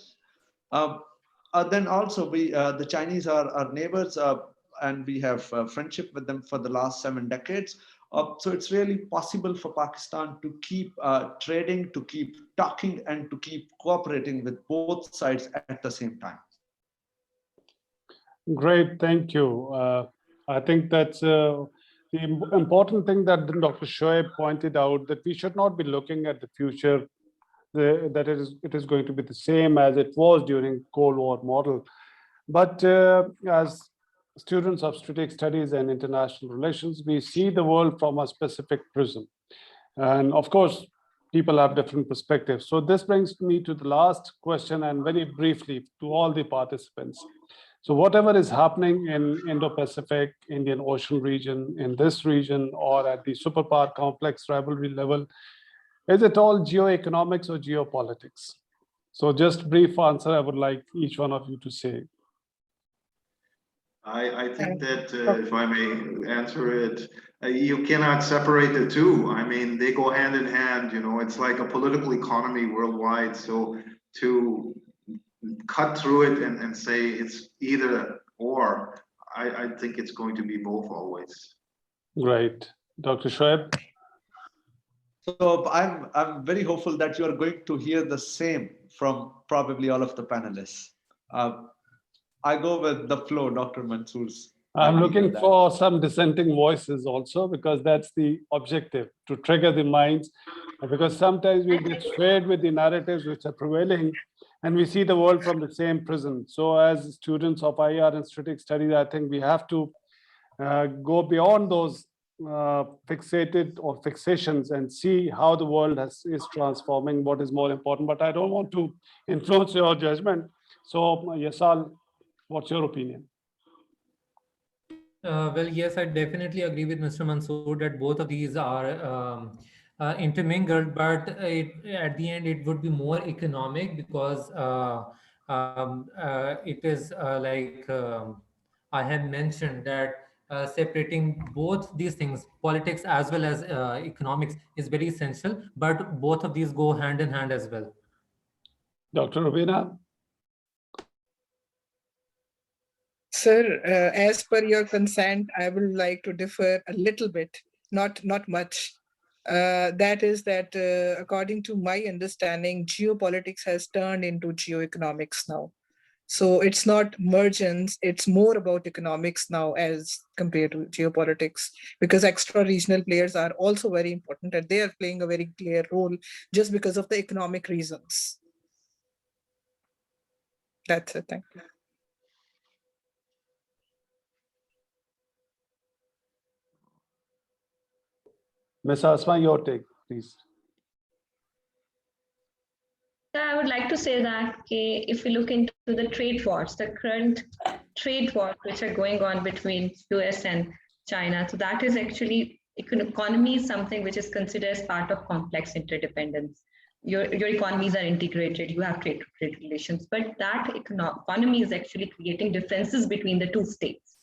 Uh, then also the Chinese are our neighbors, and we have friendship with them for the last 7 decades. So it's really possible for Pakistan to keep trading, to keep talking, and to keep cooperating with both sides at the same time. Great, thank you. I think that's the important thing that Dr. Shoaib pointed out, that we should not be looking at the future, that it is going to be the same as it was during Cold War model. But as students of strategic studies and international relations, we see the world from a specific prism. And of course, people have different perspectives. So this brings me to the last question, and very briefly to all the participants. So whatever is happening in Indo-Pacific, Indian Ocean region, in this region, or at the superpower complex rivalry level, is it all geoeconomics or geopolitics? So just brief answer, I would like each one of you to say. I think that if I may answer it, you cannot separate the two. I mean, they go hand in hand, you know, it's like a political economy worldwide. So to cut through it and say it's either or, I think it's going to be both always. Great. Dr. Shoaib? So I'm very hopeful that you are going to hear the same from probably all of the panelists. I go with the flow, Dr. Mansoor's. I'm agree looking with that. for some dissenting voices also, because that's the objective, to trigger the minds. Because sometimes we get swayed with the narratives which are prevailing, and we see the world from the same prism. So as students of IR and strategic studies, I think we have to go beyond those fixated or fixations and see how the world is transforming, what is more important. But I don't want to influence your judgment. So Yasal, what's your opinion? Well, yes, I definitely agree with Mr. Mansoor that both of these are intermingled, but at the end it would be more economic because it is I had mentioned that separating both these things, politics as well as economics, is very essential, but both of these go hand in hand as well. Dr. Rubina? Sir, as per your consent, I would like to differ a little bit, not much. That is that according to my understanding, geopolitics has turned into geoeconomics now. So it's not mergence, it's more about economics now as compared to geopolitics, because extra regional players are also very important and they are playing a very clear role just because of the economic reasons. That's it. Thank you. Ms. Asma, your take, please. I would like to say that if we look into the trade wars, the current trade wars which are going on between US and China, so that is actually economy is something which is considered as part of complex interdependence. Your economies are integrated, you have trade relations, but that economy is actually creating differences between the two states,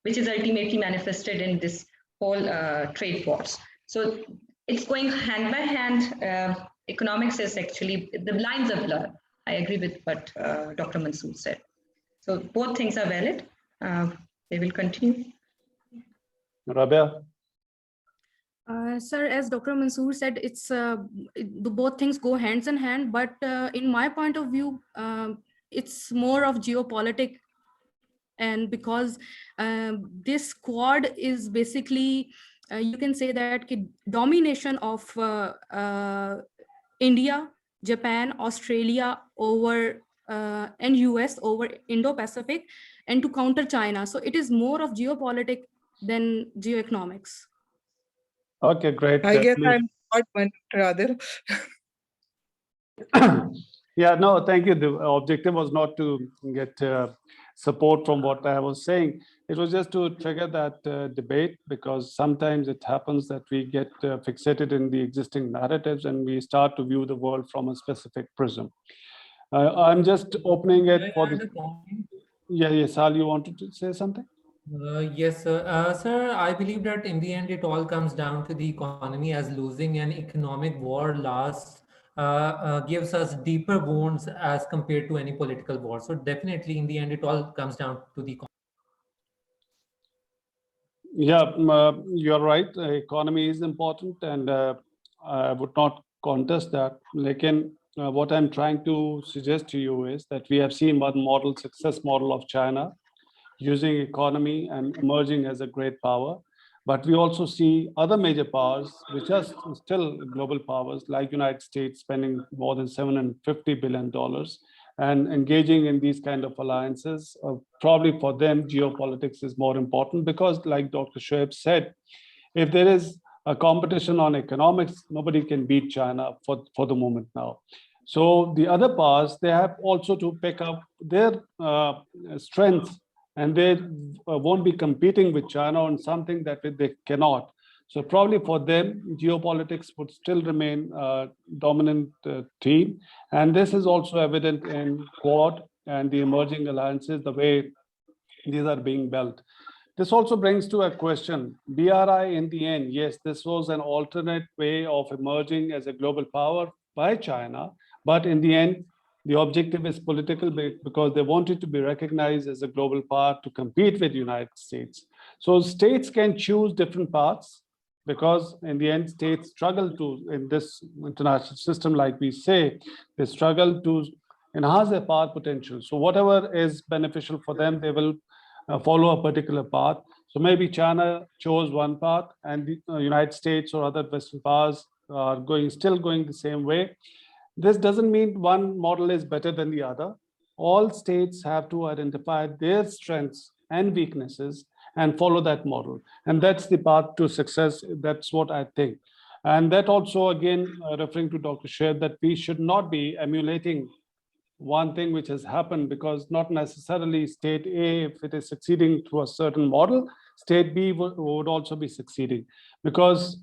which is ultimately manifested in this whole trade wars. So it's going hand by hand. Economics is actually, the lines are blurred. I agree with what Dr. Mansoor said. So both things are valid. They will continue. Rabia? Sir, as Dr. Mansoor said, both things go hands in hand, but in my point of view, it's more of geopolitics. And because this quad is basically, you can say that domination of India, Japan, Australia over and US over Indo-Pacific, and to counter China. So it is more of geopolitics than geoeconomics. Okay, great. I guess I'm not one rather. Yeah, no, thank you. The objective was not to get support from what I was saying. It was just to trigger that debate, because sometimes it happens that we get fixated in the existing narratives and we start to view the world from a specific prism. I'm just opening it for the. Yeah, Sal, you wanted to say something? Yes, sir. Sir, I believe that in the end, it all comes down to the economy, as losing an economic war lasts, gives us deeper wounds as compared to any political war. So definitely, in the end, it all comes down to the economy. Yeah, you're right. Economy is important, and I would not contest that. Lekin, what I'm trying to suggest to you is that we have seen one model, success model of China, using economy and emerging as a great power. But we also see other major powers, which are still global powers, like United States spending more than $750 billion and engaging in these kind of alliances. Probably for them, geopolitics is more important, because like Dr. Shoaib said, if there is a competition on economics, nobody can beat China for the moment now. So the other powers, they have also to pick up their strengths, and they won't be competing with China on something that they cannot. So probably for them, geopolitics would still remain a dominant theme. And this is also evident in Quad and the emerging alliances, the way these are being built. This also brings to a question, BRI in the end, yes, this was an alternate way of emerging as a global power by China, but in the end, the objective is political, because they wanted to be recognized as a global power to compete with the United States. So states can choose different paths, because in the end, states struggle to, in this international system, like we say, they struggle to enhance their path potential. So whatever is beneficial for them, they will follow a particular path. So maybe China chose one path, and the United States or other Western powers are still going the same way. This doesn't mean one model is better than the other. All states have to identify their strengths and weaknesses and follow that model. And that's the path to success. That's what I think. And that also, again, referring to Dr. Sher, that we should not be emulating one thing which has happened, because not necessarily state A, if it is succeeding through a certain model, state B would also be succeeding, because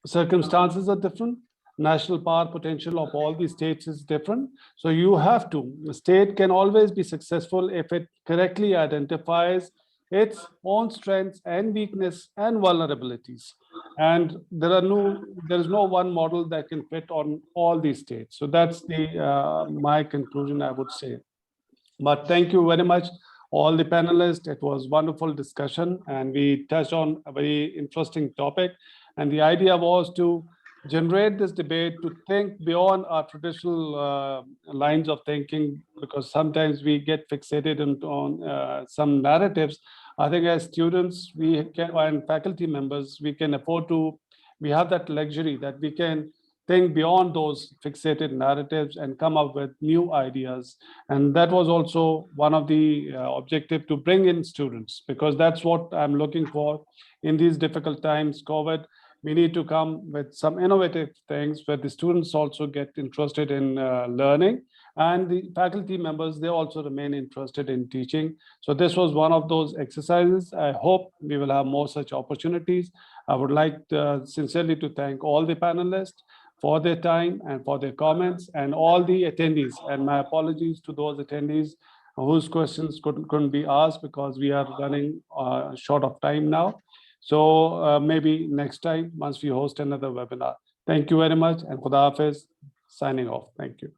circumstances are different. National power potential of all these states is different. So the state can always be successful if it correctly identifies its own strengths and weakness and vulnerabilities. And there is no one model that can fit on all these states. So that's my conclusion, I would say. But thank you very much, all the panelists. It was wonderful discussion, and we touched on a very interesting topic. And the idea was to generate this debate, to think beyond our traditional lines of thinking, because sometimes we get fixated on some narratives. I think as students, and faculty members, we have that luxury that we can think beyond those fixated narratives and come up with new ideas. And that was also one of the objective, to bring in students, because that's what I'm looking for in these difficult times, COVID. We need to come with some innovative things where the students also get interested in learning, and the faculty members, they also remain interested in teaching. So this was one of those exercises. I hope we will have more such opportunities. I would like sincerely to thank all the panelists for their time and for their comments, and all the attendees. And my apologies to those attendees whose questions couldn't be asked, because we are running short of time now. So maybe next time, once we host another webinar. Thank you very much, and Khuda Hafiz, signing off. Thank you.